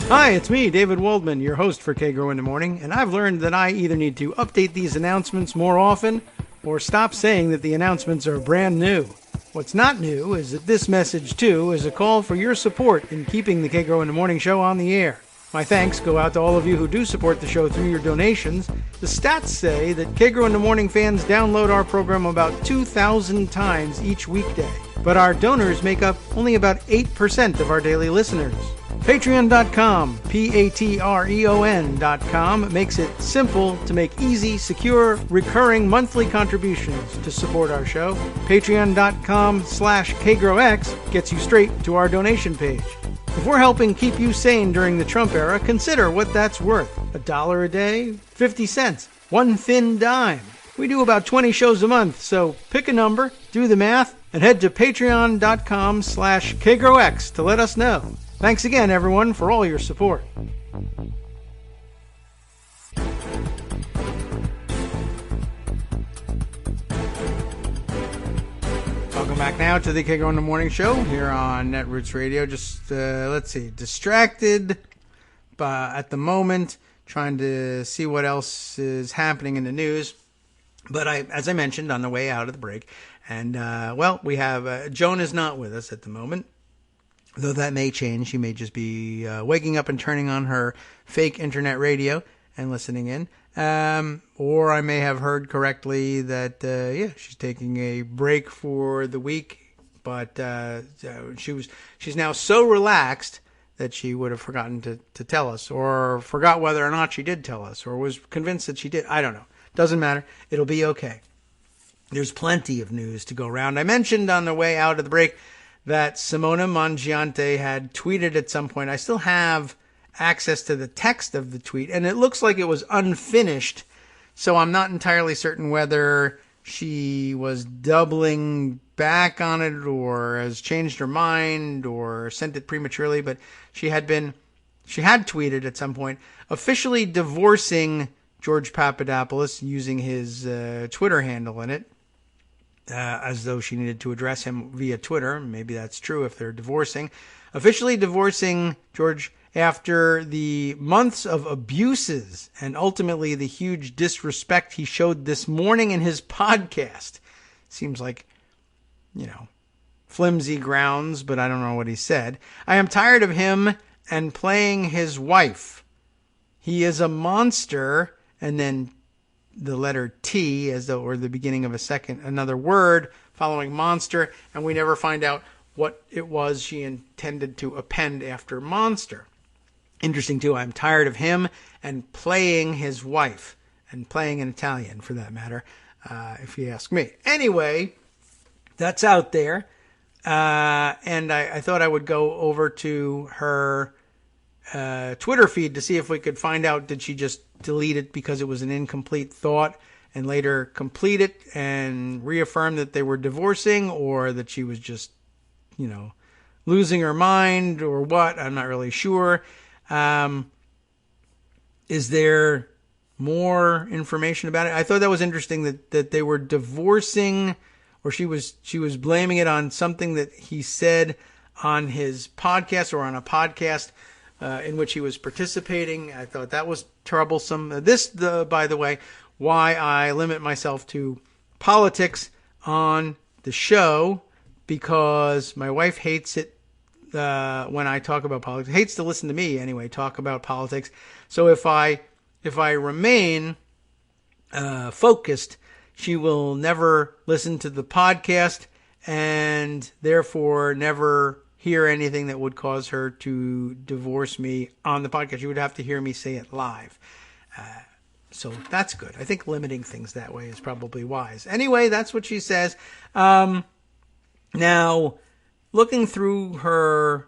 Hi, it's me, David Waldman, your host for Kagro in the Morning, and I've learned that I either need to update these announcements more often or stop saying that the announcements are brand new. What's not new is that this message, too, is a call for your support in keeping the Kagro in the Morning show on the air. My thanks go out to all of you who do support the show through your donations. The stats say that Kagro in the Morning fans download our program about 2,000 times each weekday, but our donors make up only about 8% of our daily listeners. Patreon.com, Patreon.com, makes it simple to make easy, secure, recurring monthly contributions to support our show. Patreon.com/KagroX gets you straight to our donation page. If we're helping keep you sane during the Trump era, consider what that's worth. $1 a day? 50 cents? One thin dime? We do about 20 shows a month, so pick a number, do the math, and head to patreon.com/KagroX to let us know. Thanks again, everyone, for all your support. Welcome back now to the Kagro in the Morning show here on Netroots Radio. Just, distracted at the moment, trying to see what else is happening in the news. But as I mentioned on the way out of the break, and, we have, Joan is not with us at the moment. Though that may change. She may just be waking up and turning on her fake internet radio and listening in. Or I may have heard correctly that, she's taking a break for the week. But she's now so relaxed that she would have forgotten to tell us, or forgot whether or not she did tell us, or was convinced that she did. I don't know. Doesn't matter. It'll be okay. There's plenty of news to go around. I mentioned on the way out of the break that Simona Mangiante had tweeted at some point. I still have access to the text of the tweet, and it looks like it was unfinished, so I'm not entirely certain whether she was doubling back on it or has changed her mind or sent it prematurely, but she had tweeted at some point, officially divorcing George Papadopoulos, using his Twitter handle in it. As though she needed to address him via Twitter. Maybe that's true if they're divorcing. Officially divorcing George after the months of abuses and ultimately the huge disrespect he showed this morning in his podcast. Seems like, flimsy grounds, but I don't know what he said. I am tired of him and playing his wife. He is a monster, and then the letter T as though, or the beginning of another word following monster, and we never find out what it was she intended to append after monster. Interesting too, I'm tired of him and playing his wife, and playing in Italian for that matter, if you ask me. Anyway, that's out there, and I thought I would go over to her Twitter feed to see if we could find out, did she just delete it because it was an incomplete thought and later complete it and reaffirm that they were divorcing, or that she was just, losing her mind or what? I'm not really sure. Is there more information about it? I thought that was interesting that they were divorcing, or she was blaming it on something that he said on his podcast or on a podcast in which he was participating. I thought that was troublesome. By the way, why I limit myself to politics on the show, because my wife hates it when I talk about politics. Hates to listen to me anyway talk about politics. So if I remain focused, she will never listen to the podcast and therefore never hear anything that would cause her to divorce me on the podcast. You would have to hear me say it live. So that's good. I think limiting things that way is probably wise. Anyway, that's what she says. Now, looking through her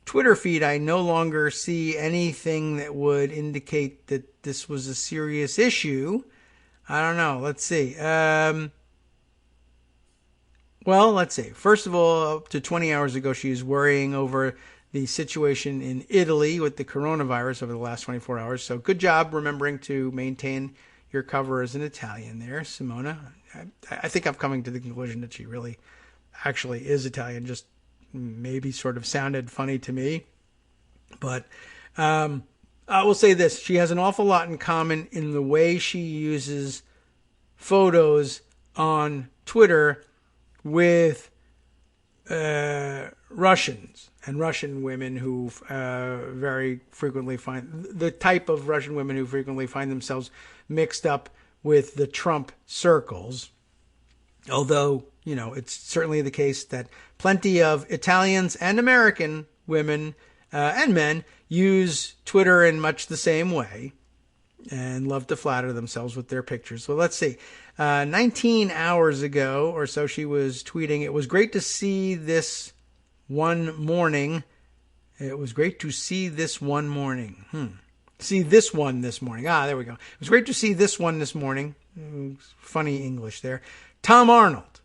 Twitter feed, I no longer see anything that would indicate that this was a serious issue. I don't know. Let's see. Well, let's see. First of all, up to 20 hours ago, she was worrying over the situation in Italy with the coronavirus over the last 24 hours. So good job remembering to maintain your cover as an Italian there, Simona. I think I'm coming to the conclusion that she really actually is Italian, just maybe sort of sounded funny to me. But I will say this. She has an awful lot in common in the way she uses photos on Twitter with Russians and Russian women who very frequently find the type of Russian women who frequently find themselves mixed up with the Trump circles. Although, you know, it's certainly the case that plenty of Italians and American women and men use Twitter in much the same way and love to flatter themselves with their pictures. So let's see. 19 hours ago or so, she was tweeting, "It was great to see this one morning." It was great to see this one morning. See this one this morning. There we go. It was great to see this one this morning. Funny English there. Tom Arnold,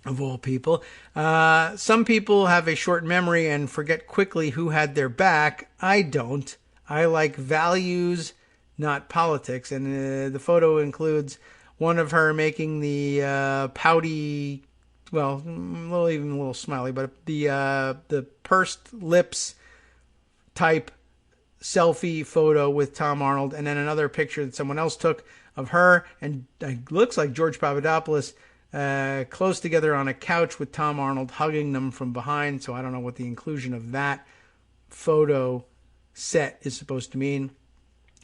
of all people. Some people have a short memory and forget quickly who had their back. I don't. I like values, not politics. And the photo includes one of her making the pouty, well, even a little smiley, but the pursed lips type selfie photo with Tom Arnold, and then another picture that someone else took of her, and it looks like George Papadopoulos close together on a couch with Tom Arnold hugging them from behind. So I don't know what the inclusion of that photo set is supposed to mean.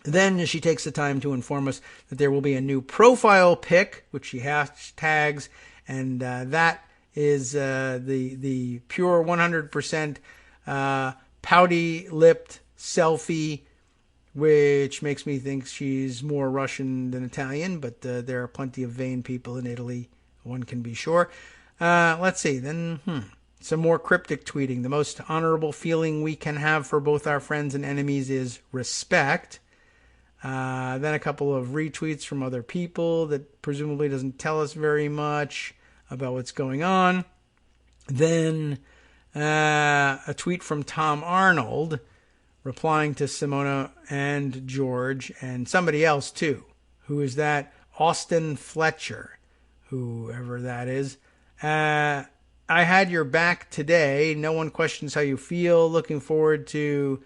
Then she takes the time to inform us that there will be a new profile pic, which she hashtags, and that is the pure 100% pouty-lipped selfie, which makes me think she's more Russian than Italian, but there are plenty of vain people in Italy, one can be sure. Let's see, then some more cryptic tweeting. The most honorable feeling we can have for both our friends and enemies is respect. Then a couple of retweets from other people that presumably doesn't tell us very much about what's going on. Then a tweet from Tom Arnold replying to Simona and George and somebody else too. Who is that? Austin Fletcher, whoever that is. I had your back today. No one questions how you feel. Looking forward to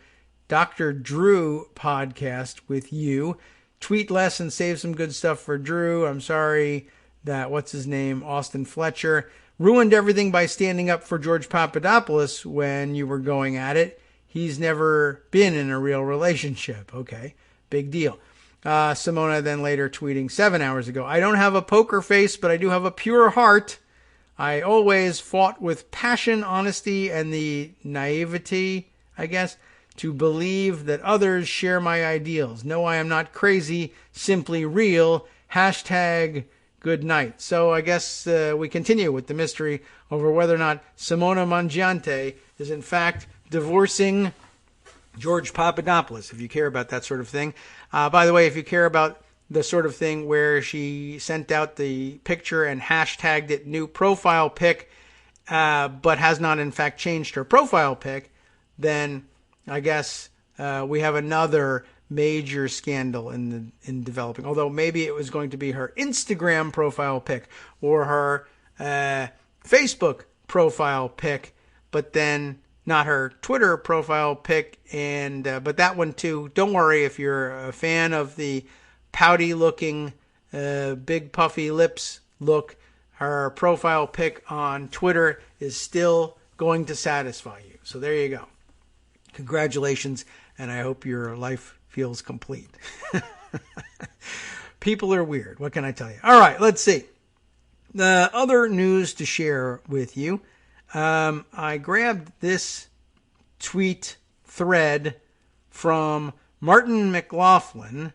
Dr. Drew podcast with you. Tweet less and save some good stuff for Drew. I'm sorry that, what's his name, Austin Fletcher, ruined everything by standing up for George Papadopoulos when you were going at it. He's never been in a real relationship. Okay, big deal. Simona then later tweeting 7 hours ago, I don't have a poker face, but I do have a pure heart. I always fought with passion, honesty, and the naivety, I guess, to believe that others share my ideals. No, I am not crazy, simply real. Hashtag good night. So I guess we continue with the mystery over whether or not Simona Mangiante is in fact divorcing George Papadopoulos, if you care about that sort of thing. By the way, if you care about the sort of thing where she sent out the picture and hashtagged it new profile pic, but has not in fact changed her profile pic, then I guess we have another major scandal in developing. Although maybe it was going to be her Instagram profile pic or her Facebook profile pic, but then not her Twitter profile pic. And but that one too. Don't worry if you're a fan of the pouty-looking, big puffy lips look. Her profile pic on Twitter is still going to satisfy you. So there you go. Congratulations, and I hope your life feels complete. People are weird. What can I tell you? All right, let's see. The other news to share with you. I grabbed this tweet thread from Martin McLaughlin,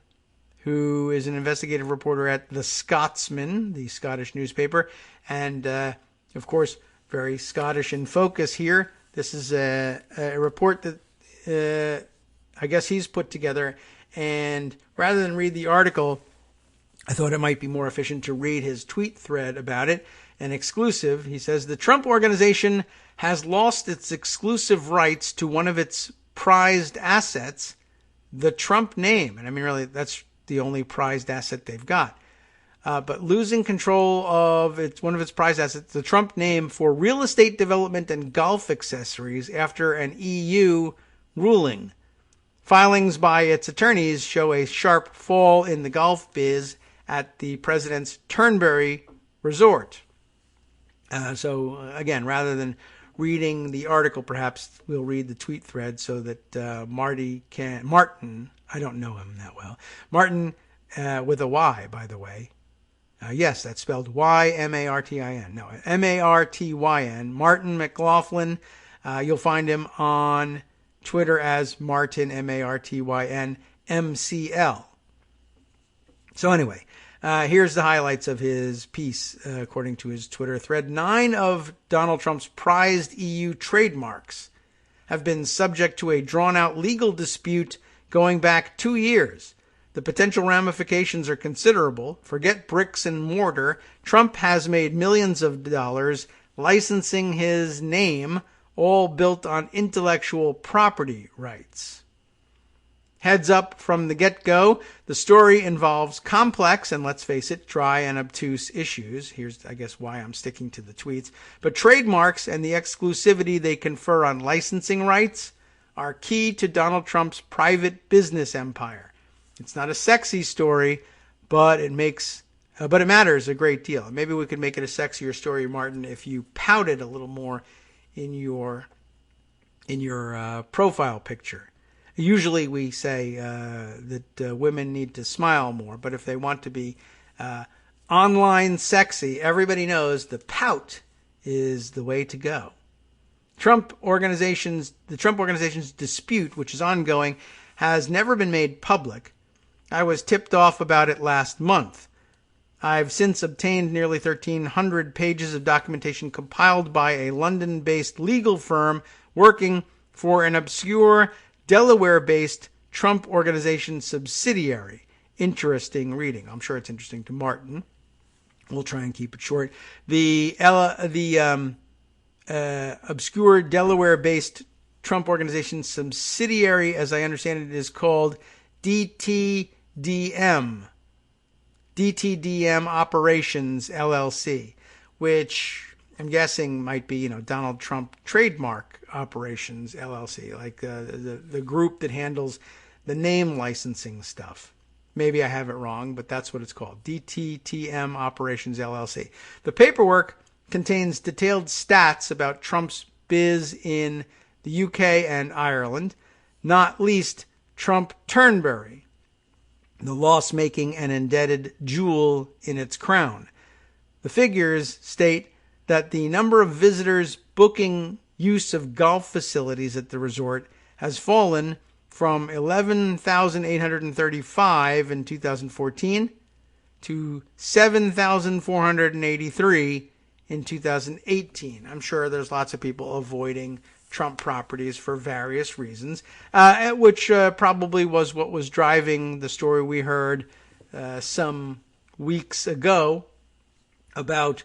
who is an investigative reporter at The Scotsman, the Scottish newspaper, and, of course, very Scottish in focus here. This is a report that I guess he's put together, and rather than read the article, I thought it might be more efficient to read his tweet thread about it. An exclusive, he says, the Trump Organization has lost its exclusive rights to one of its prized assets, the Trump name. And I mean, really, that's the only prized asset they've got. But losing control of one of its prized assets, the Trump name, for real estate development and golf accessories after an EU ruling. Filings by its attorneys show a sharp fall in the golf biz at the president's Turnberry resort. So again, rather than reading the article, perhaps we'll read the tweet thread so that Martin, I don't know him that well, Martin with a Y, by the way. Yes, that's spelled Y-M-A-R-T-I-N. No, M-A-R-T-Y-N. Martin McLaughlin. You'll find him on Twitter as Martin, M-A-R-T-Y-N, M-C-L. So anyway, here's the highlights of his piece, according to his Twitter thread. 9 of Donald Trump's prized EU trademarks have been subject to a drawn-out legal dispute going back 2 years. The potential ramifications are considerable. Forget bricks and mortar. Trump has made millions of dollars licensing his name, all built on intellectual property rights. Heads up from the get-go, the story involves complex and, let's face it, dry and obtuse issues. Here's, I guess, why I'm sticking to the tweets. But trademarks and the exclusivity they confer on licensing rights are key to Donald Trump's private business empire. It's not a sexy story, but it matters a great deal. Maybe we could make it a sexier story, Martin, if you pouted a little more in your profile picture. Usually we say that women need to smile more, but if they want to be online sexy, everybody knows the pout is the way to go. The Trump Organization's dispute, which is ongoing, has never been made public. I was tipped off about it last month. I've since obtained nearly 1,300 pages of documentation compiled by a London-based legal firm working for an obscure Delaware-based Trump Organization subsidiary. Interesting reading. I'm sure it's interesting to Martin. We'll try and keep it short. The obscure Delaware-based Trump Organization subsidiary, as I understand it, is called DTDM Operations LLC, which I'm guessing might be, Donald Trump Trademark Operations LLC, like the group that handles the name licensing stuff. Maybe I have it wrong, but that's what it's called, DTTM Operations LLC. The paperwork contains detailed stats about Trump's biz in the UK and Ireland, not least Trump Turnberry, the loss-making and indebted jewel in its crown. The figures state that the number of visitors booking use of golf facilities at the resort has fallen from 11,835 in 2014 to 7,483 in 2018. I'm sure there's lots of people avoiding Trump properties for various reasons, which probably was what was driving the story we heard some weeks ago about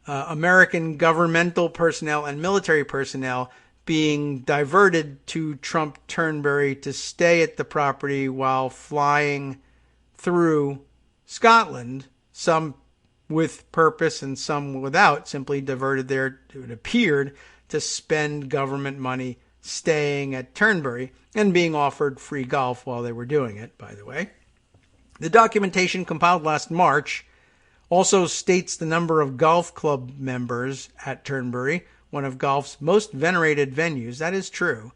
American governmental personnel and military personnel being diverted to Trump Turnberry to stay at the property while flying through Scotland, some with purpose and some without, simply diverted there, it appeared, to spend government money staying at Turnberry and being offered free golf while they were doing it, by the way. The documentation compiled last March also states the number of golf club members at Turnberry, one of golf's most venerated venues. That is true,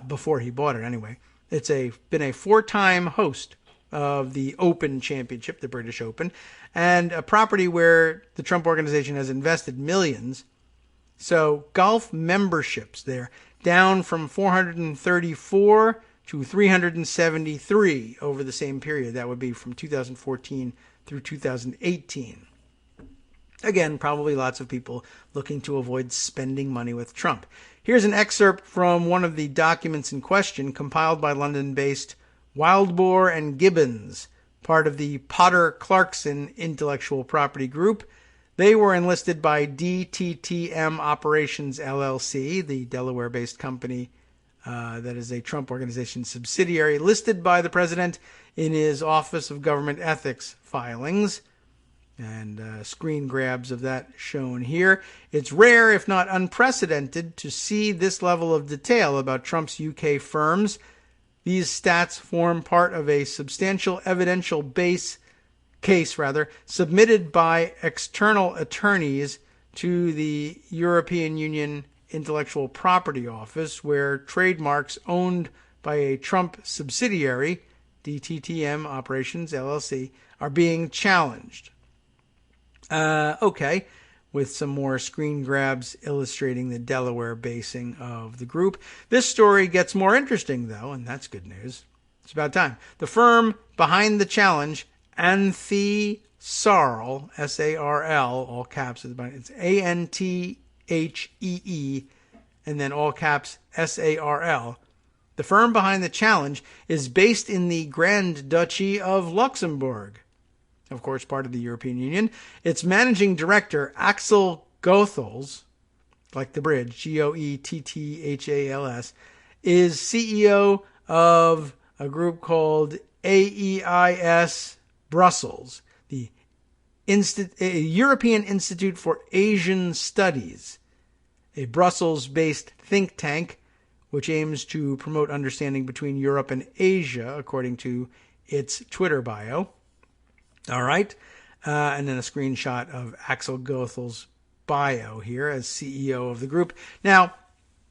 before he bought it anyway. It's been a 4-time host of the Open Championship, the British Open, and a property where the Trump Organization has invested millions. So golf memberships there, down from 434 to 373 over the same period. That would be from 2014 through 2018. Again, probably lots of people looking to avoid spending money with Trump. Here's an excerpt from one of the documents in question, compiled by London-based Wildboar and Gibbons, part of the Potter Clarkson Intellectual Property Group. They were enlisted by DTTM Operations LLC, the Delaware-based company that is a Trump Organization subsidiary, listed by the president in his Office of Government Ethics filings. And screen grabs of that shown here. It's rare, if not unprecedented, to see this level of detail about Trump's UK firms. These stats form part of a substantial evidential case submitted by external attorneys to the European Union Intellectual Property Office, where trademarks owned by a Trump subsidiary, DTTM Operations LLC, are being challenged. Okay, with some more screen grabs illustrating the Delaware basing of the group. This story gets more interesting, though, and that's good news. It's about time. The firm behind the challenge, Anthe Sarl, S-A-R-L, all caps, it's A-N-T-H-E-E, and then all caps S-A-R-L. The firm behind the challenge is based in the Grand Duchy of Luxembourg, of course, part of the European Union. Its managing director, Axel Goethals, like the bridge, Goetthals, is CEO of a group called AEIS Brussels, the European Institute for Asian Studies, a Brussels-based think tank which aims to promote understanding between Europe and Asia, according to its Twitter bio. All right. And then a screenshot of Axel Goethel's bio here as CEO of the group. Now,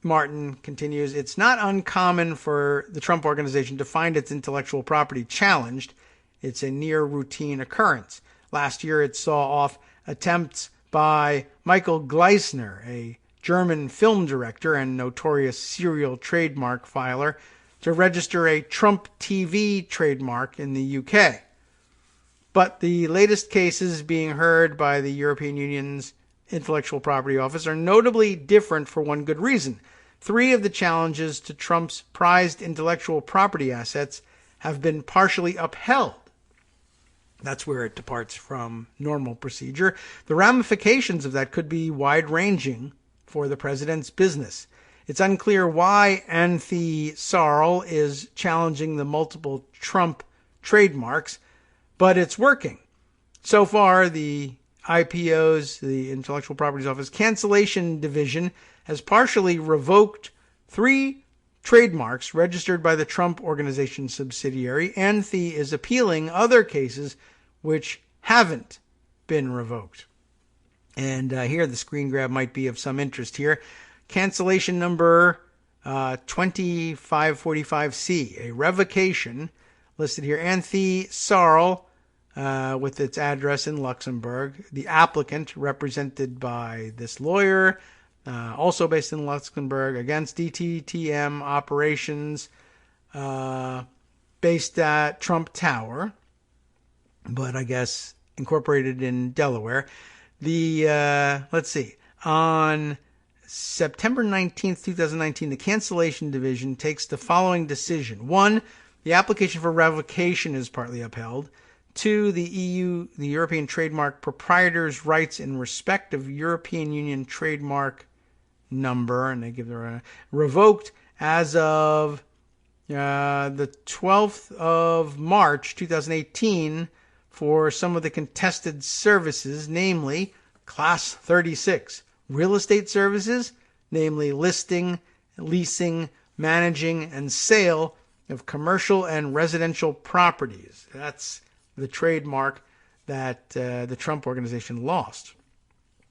Martin continues, it's not uncommon for the Trump Organization to find its intellectual property challenged. It's a near routine occurrence. Last year, it saw off attempts by Michael Gleisner, a German film director and notorious serial trademark filer, to register a Trump TV trademark in the UK. But the latest cases being heard by the European Union's Intellectual Property Office are notably different for one good reason. 3 of the challenges to Trump's prized intellectual property assets have been partially upheld. That's where it departs from normal procedure. The ramifications of that could be wide-ranging for the president's business. It's unclear why Anthe Sarl is challenging the multiple Trump trademarks, but it's working. So far, the IPO's, the Intellectual Properties Office Cancellation Division, has partially revoked 3 trademarks registered by the Trump Organization subsidiary. Anthe is appealing other cases which haven't been revoked. And here, the screen grab might be of some interest here. Cancellation number 2545C, a revocation listed here. Anthe Sarl, with its address in Luxembourg. The applicant, represented by this lawyer, also based in Luxembourg, against DTTM Operations, based at Trump Tower, but I guess incorporated in Delaware. Let's see, on September 19th, 2019, the Cancellation Division takes the following decision. 1, the application for revocation is partly upheld. 2, the European Trademark Proprietors' Rights in respect of European Union trademark number, and they give their revoked as of the 12th of March, 2018, for some of the contested services, namely Class 36. Real estate services, namely listing, leasing, managing, and sale of commercial and residential properties. That's the trademark that the Trump Organization lost.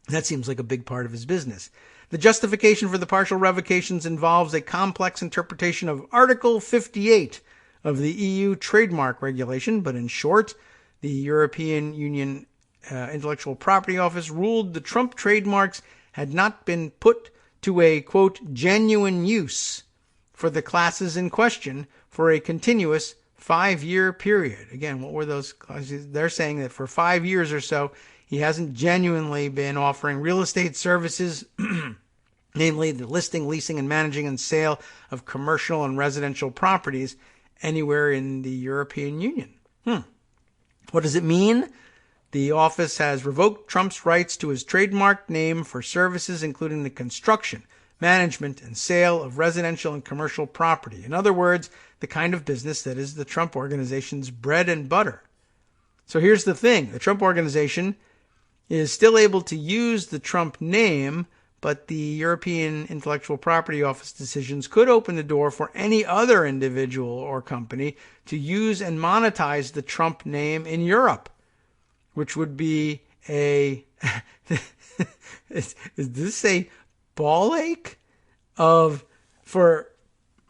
That seems like a big part of his business. The justification for the partial revocations involves a complex interpretation of Article 58 of the EU trademark regulation, but in short, the European Union Intellectual Property Office ruled the Trump trademarks had not been put to a, quote, genuine use for the classes in question for a continuous 5-year period. Again, what were those classes? They're saying that for 5 years or so, he hasn't genuinely been offering real estate services, namely the listing, leasing, and managing and sale of commercial and residential properties anywhere in the European Union. What does it mean? The office has revoked Trump's rights to his trademark name for services including the construction, management, and sale of residential and commercial property. In other words, the kind of business that is the Trump Organization's bread and butter. So here's the thing. The Trump Organization is still able to use the Trump name, but the European Intellectual Property Office decisions could open the door for any other individual or company to use and monetize the Trump name in Europe, which would be a... is this a ball ache for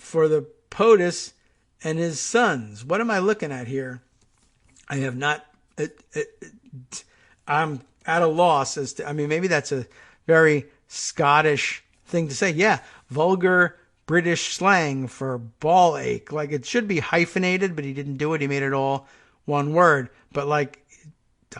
the POTUS and his sons? What am I looking at here? I have not... I'm at a loss as to... I mean, maybe that's a very Scottish thing to say. Yeah, vulgar British slang for ball ache. Like, it should be hyphenated, but he didn't do it. He made it all one word. But, like,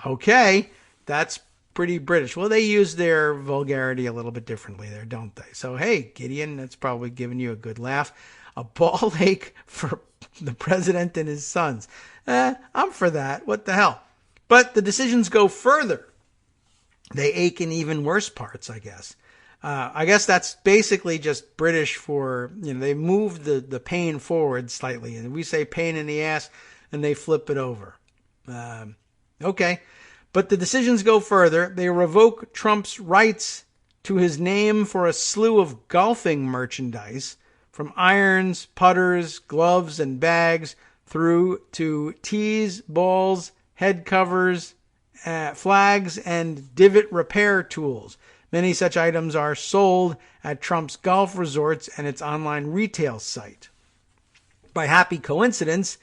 okay, that's pretty British. Well, they use their vulgarity a little bit differently there, don't they? So, hey, Gideon, that's probably giving you a good laugh. A ball ache for the president and his sons. I'm for that. What the hell? But the decisions go further. They ache in even worse parts, I guess. I guess that's basically just British for, they move the pain forward slightly. And we say pain in the ass, and they flip it over. Okay. But the decisions go further. They revoke Trump's rights to his name for a slew of golfing merchandise, from irons, putters, gloves, and bags, through to tees, balls, head covers, flags, and divot repair tools. Many such items are sold at Trump's golf resorts and its online retail site. By happy coincidence,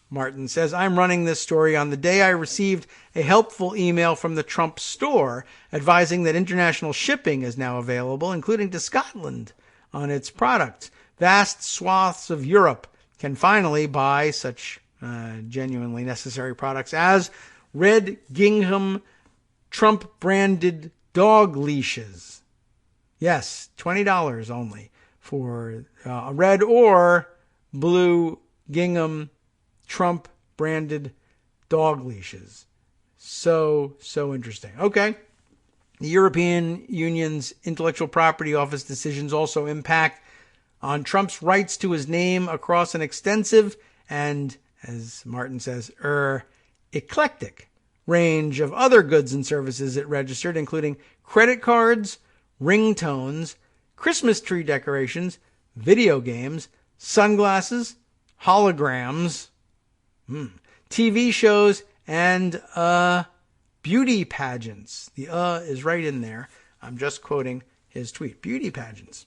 Martin says, I'm running this story on the day I received a helpful email from the Trump store advising that international shipping is now available, including to Scotland, on its products. Vast swaths of Europe can finally buy such genuinely necessary products as red gingham Trump-branded dog leashes. Yes, $20 only for red or blue gingham Trump-branded dog leashes. So interesting. Okay. The European Union's Intellectual Property Office decisions also impact on Trump's rights to his name across an extensive and, as Martin says, eclectic range of other goods and services it registered, including credit cards, ringtones, Christmas tree decorations, video games, sunglasses, holograms, TV shows, and beauty pageants. The is right in there. I'm just quoting his tweet. Beauty pageants.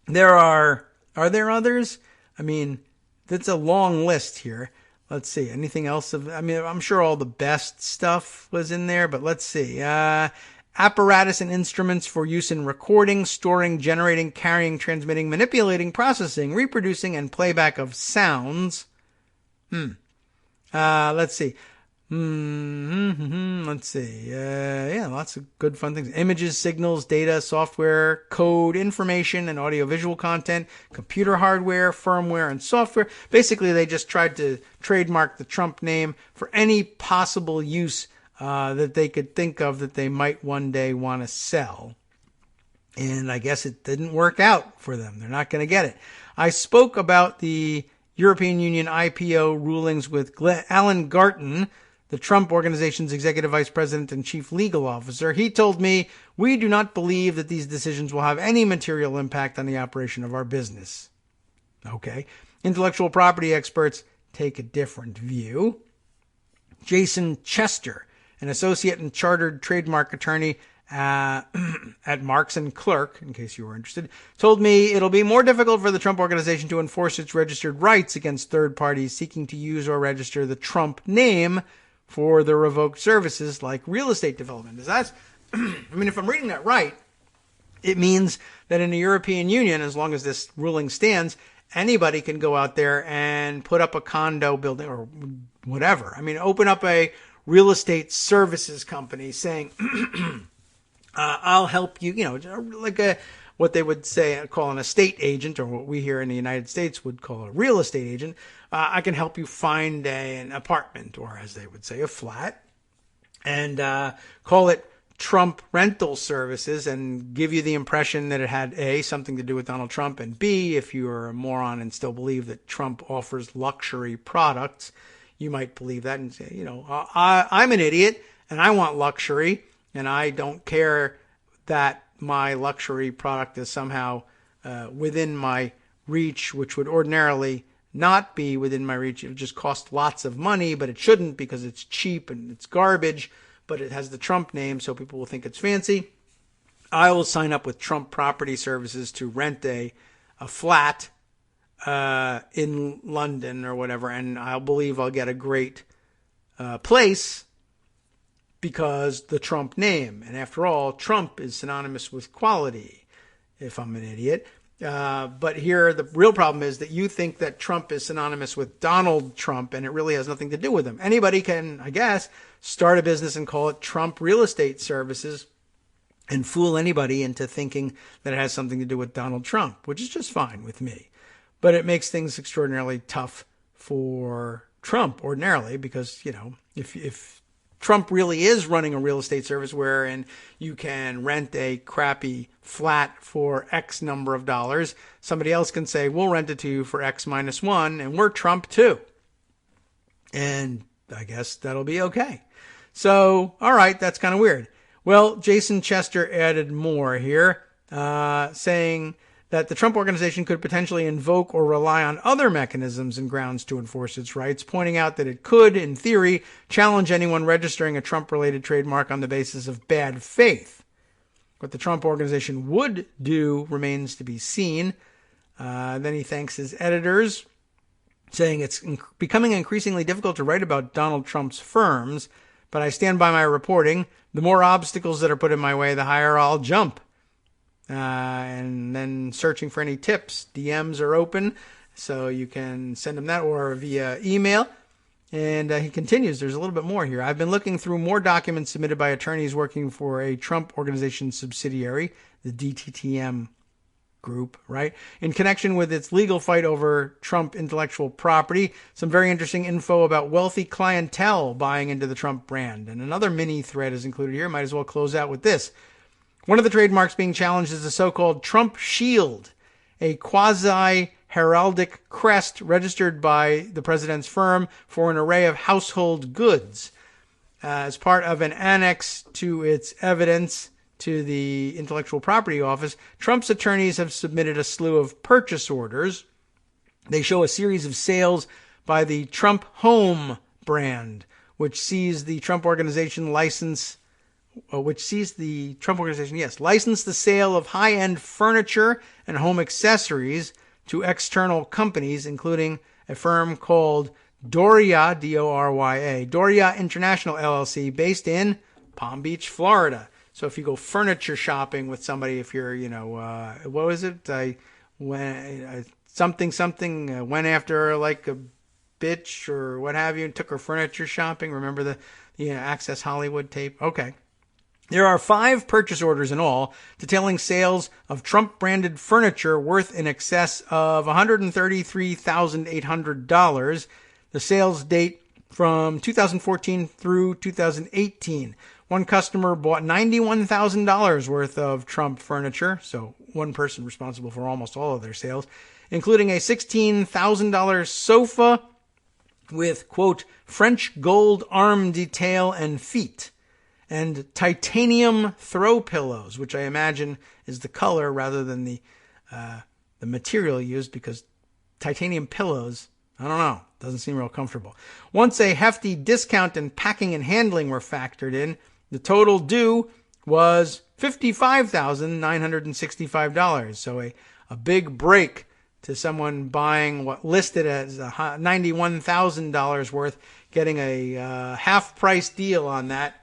Are there others? I mean, that's a long list here. Let's see. Anything else? I'm sure all the best stuff was in there, but let's see. Apparatus and instruments for use in recording, storing, generating, carrying, transmitting, manipulating, processing, reproducing, and playback of sounds. Let's see. Let's see. Yeah, lots of good fun things. Images, signals, data, software, code, information, and audiovisual content, computer hardware, firmware, and software. Basically, they just tried to trademark the Trump name for any possible use that they could think of that they might one day want to sell. And I guess it didn't work out for them. They're not going to get it. I spoke about the European Union IPO rulings with Alan Garton, the Trump Organization's executive vice president and chief legal officer. He told me, we do not believe that these decisions will have any material impact on the operation of our business. Okay. Intellectual property experts take a different view. Jason Chester, an associate and chartered trademark attorney at Marks & Clerk, in case you were interested, told me it'll be more difficult for the Trump Organization to enforce its registered rights against third parties seeking to use or register the Trump name for the revoked services like real estate development. If I'm reading that right, It means that in the European Union, as long as this ruling stands, anybody can go out there and put up a condo building or whatever. I mean, open up a real estate services company saying, I'll help you, like what they would call an estate agent, or what we here in the United States would call a real estate agent. I can help you find an apartment, or as they would say, a flat, and call it Trump Rental Services, and give you the impression that it had A, something to do with Donald Trump, and B, if you are a moron and still believe that Trump offers luxury products, you might believe that and say, I'm an idiot and I want luxury, and I don't care that my luxury product is somehow within my reach, which would ordinarily not be within my reach. It would just cost lots of money, but it shouldn't because it's cheap and it's garbage, but it has the Trump name, so people will think it's fancy. I will sign up with Trump Property Services to rent a flat in London or whatever, and I believe I'll get a great place because the Trump name. And after all, Trump is synonymous with quality, if I'm an idiot. But here, the real problem is that you think that Trump is synonymous with Donald Trump, and it really has nothing to do with him. Anybody can, I guess, start a business and call it Trump Real Estate Services and fool anybody into thinking that it has something to do with Donald Trump, which is just fine with me. But it makes things extraordinarily tough for Trump ordinarily because, if Trump really is running a real estate service wherein you can rent a crappy flat for X number of dollars, somebody else can say, we'll rent it to you for X minus one, and we're Trump too. And I guess that'll be okay. So, all right, that's kind of weird. Well, Jason Chester added more here, saying that the Trump Organization could potentially invoke or rely on other mechanisms and grounds to enforce its rights, pointing out that it could, in theory, challenge anyone registering a Trump-related trademark on the basis of bad faith. What the Trump Organization would do remains to be seen. Then he thanks his editors, saying it's becoming increasingly difficult to write about Donald Trump's firms, but I stand by my reporting. The more obstacles that are put in my way, the higher I'll jump. And then searching for any tips. DMs are open, so you can send them that or via email. And he continues, there's a little bit more here. I've been looking through more documents submitted by attorneys working for a Trump Organization subsidiary, the DTTM group, right? In connection with its legal fight over Trump intellectual property, some very interesting info about wealthy clientele buying into the Trump brand. And another mini thread is included here. Might as well close out with this. One of the trademarks being challenged is the so-called Trump Shield, a quasi-heraldic crest registered by the president's firm for an array of household goods. As part of an annex to its evidence to the Intellectual Property Office, Trump's attorneys have submitted a slew of purchase orders. They show a series of sales by the Trump Home brand, which sees the Trump Organization license the sale of high-end furniture and home accessories to external companies, including a firm called Doria, D-O-R-Y-A, Doria International LLC, based in Palm Beach, Florida. So if you go furniture shopping with somebody, if you're, what was it? Went after her like a bitch or what have you and took her furniture shopping. Remember the Access Hollywood tape? Okay. There are 5 purchase orders in all, detailing sales of Trump-branded furniture worth in excess of $133,800. The sales date from 2014 through 2018. One customer bought $91,000 worth of Trump furniture, so one person responsible for almost all of their sales, including a $16,000 sofa with, quote, French gold arm detail and feet, and titanium throw pillows, which I imagine is the color rather than the material used, because titanium pillows, I don't know, doesn't seem real comfortable. Once a hefty discount in packing and handling were factored in, the total due was $55,965. So a big break to someone buying what listed as $91,000 worth, getting a half price deal on that.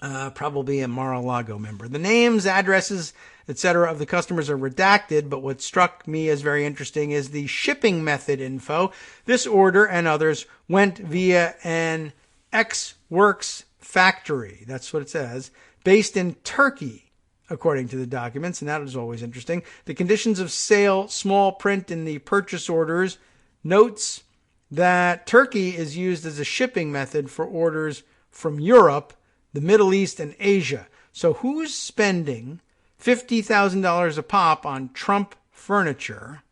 probably a Mar-a-Lago member. The names, addresses, etc. of the customers are redacted, but what struck me as very interesting is the shipping method info. This order and others went via an X-Works factory, that's what it says, based in Turkey, according to the documents, and that is always interesting. The conditions of sale, small print in the purchase orders, notes that Turkey is used as a shipping method for orders from Europe, the Middle East, and Asia. So who's spending $50,000 a pop on Trump furniture?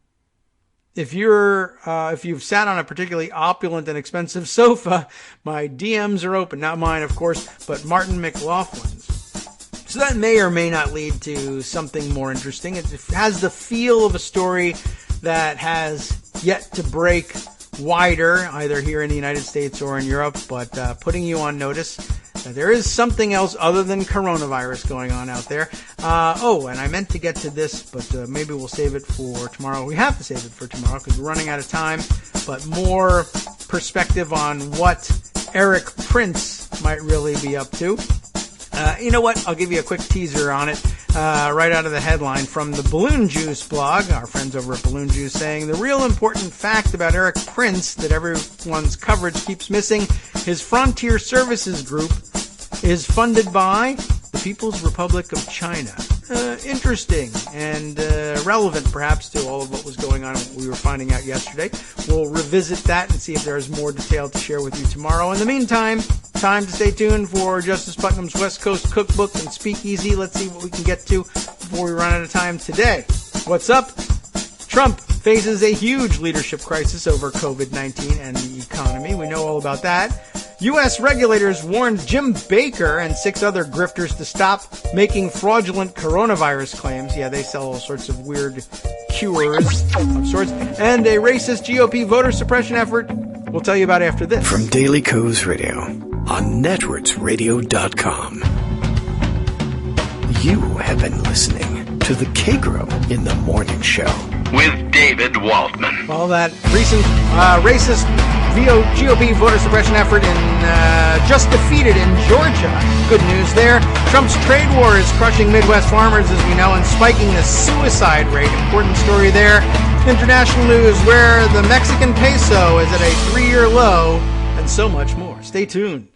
If you've sat on a particularly opulent and expensive sofa, my DMs are open. Not mine, of course, but Martin McLaughlin's. So that may or may not lead to something more interesting. It has the feel of a story that has yet to break wider, either here in the United States or in Europe, but putting you on notice that there is something else other than coronavirus going on out there. And I meant to get to this, but maybe we'll save it for tomorrow. We have to save it for tomorrow because we're running out of time, but more perspective on what Eric Prince might really be up to. You know what? I'll give you a quick teaser on it right out of the headline from the Balloon Juice blog, our friends over at Balloon Juice, saying the real important fact about Eric Prince that everyone's coverage keeps missing, his Frontier Services Group is funded by the People's Republic of China. Interesting and relevant perhaps to all of what was going on, what we were finding out yesterday. We'll revisit that and see if there's more detail to share with you tomorrow. In the meantime, time to stay tuned for Justice Putnam's West Coast Cookbook and Speakeasy. Let's see what we can get to before we run out of time today. What's up? Trump faces a huge leadership crisis over COVID-19 and the economy. We know all about that. U.S. regulators warned Jim Baker and 6 other grifters to stop making fraudulent coronavirus claims. Yeah, they sell all sorts of weird cures of sorts. And a racist GOP voter suppression effort we'll tell you about after this. From Daily Kos Radio on networksradio.com. You have been listening to the Kagro in the Morning Show with David Waldman. Well, that recent racist GOP voter suppression effort just defeated in Georgia. Good news there. Trump's trade war is crushing Midwest farmers, as we know, and spiking the suicide rate. Important story there. International news where the Mexican peso is at a 3-year low, and so much more. Stay tuned.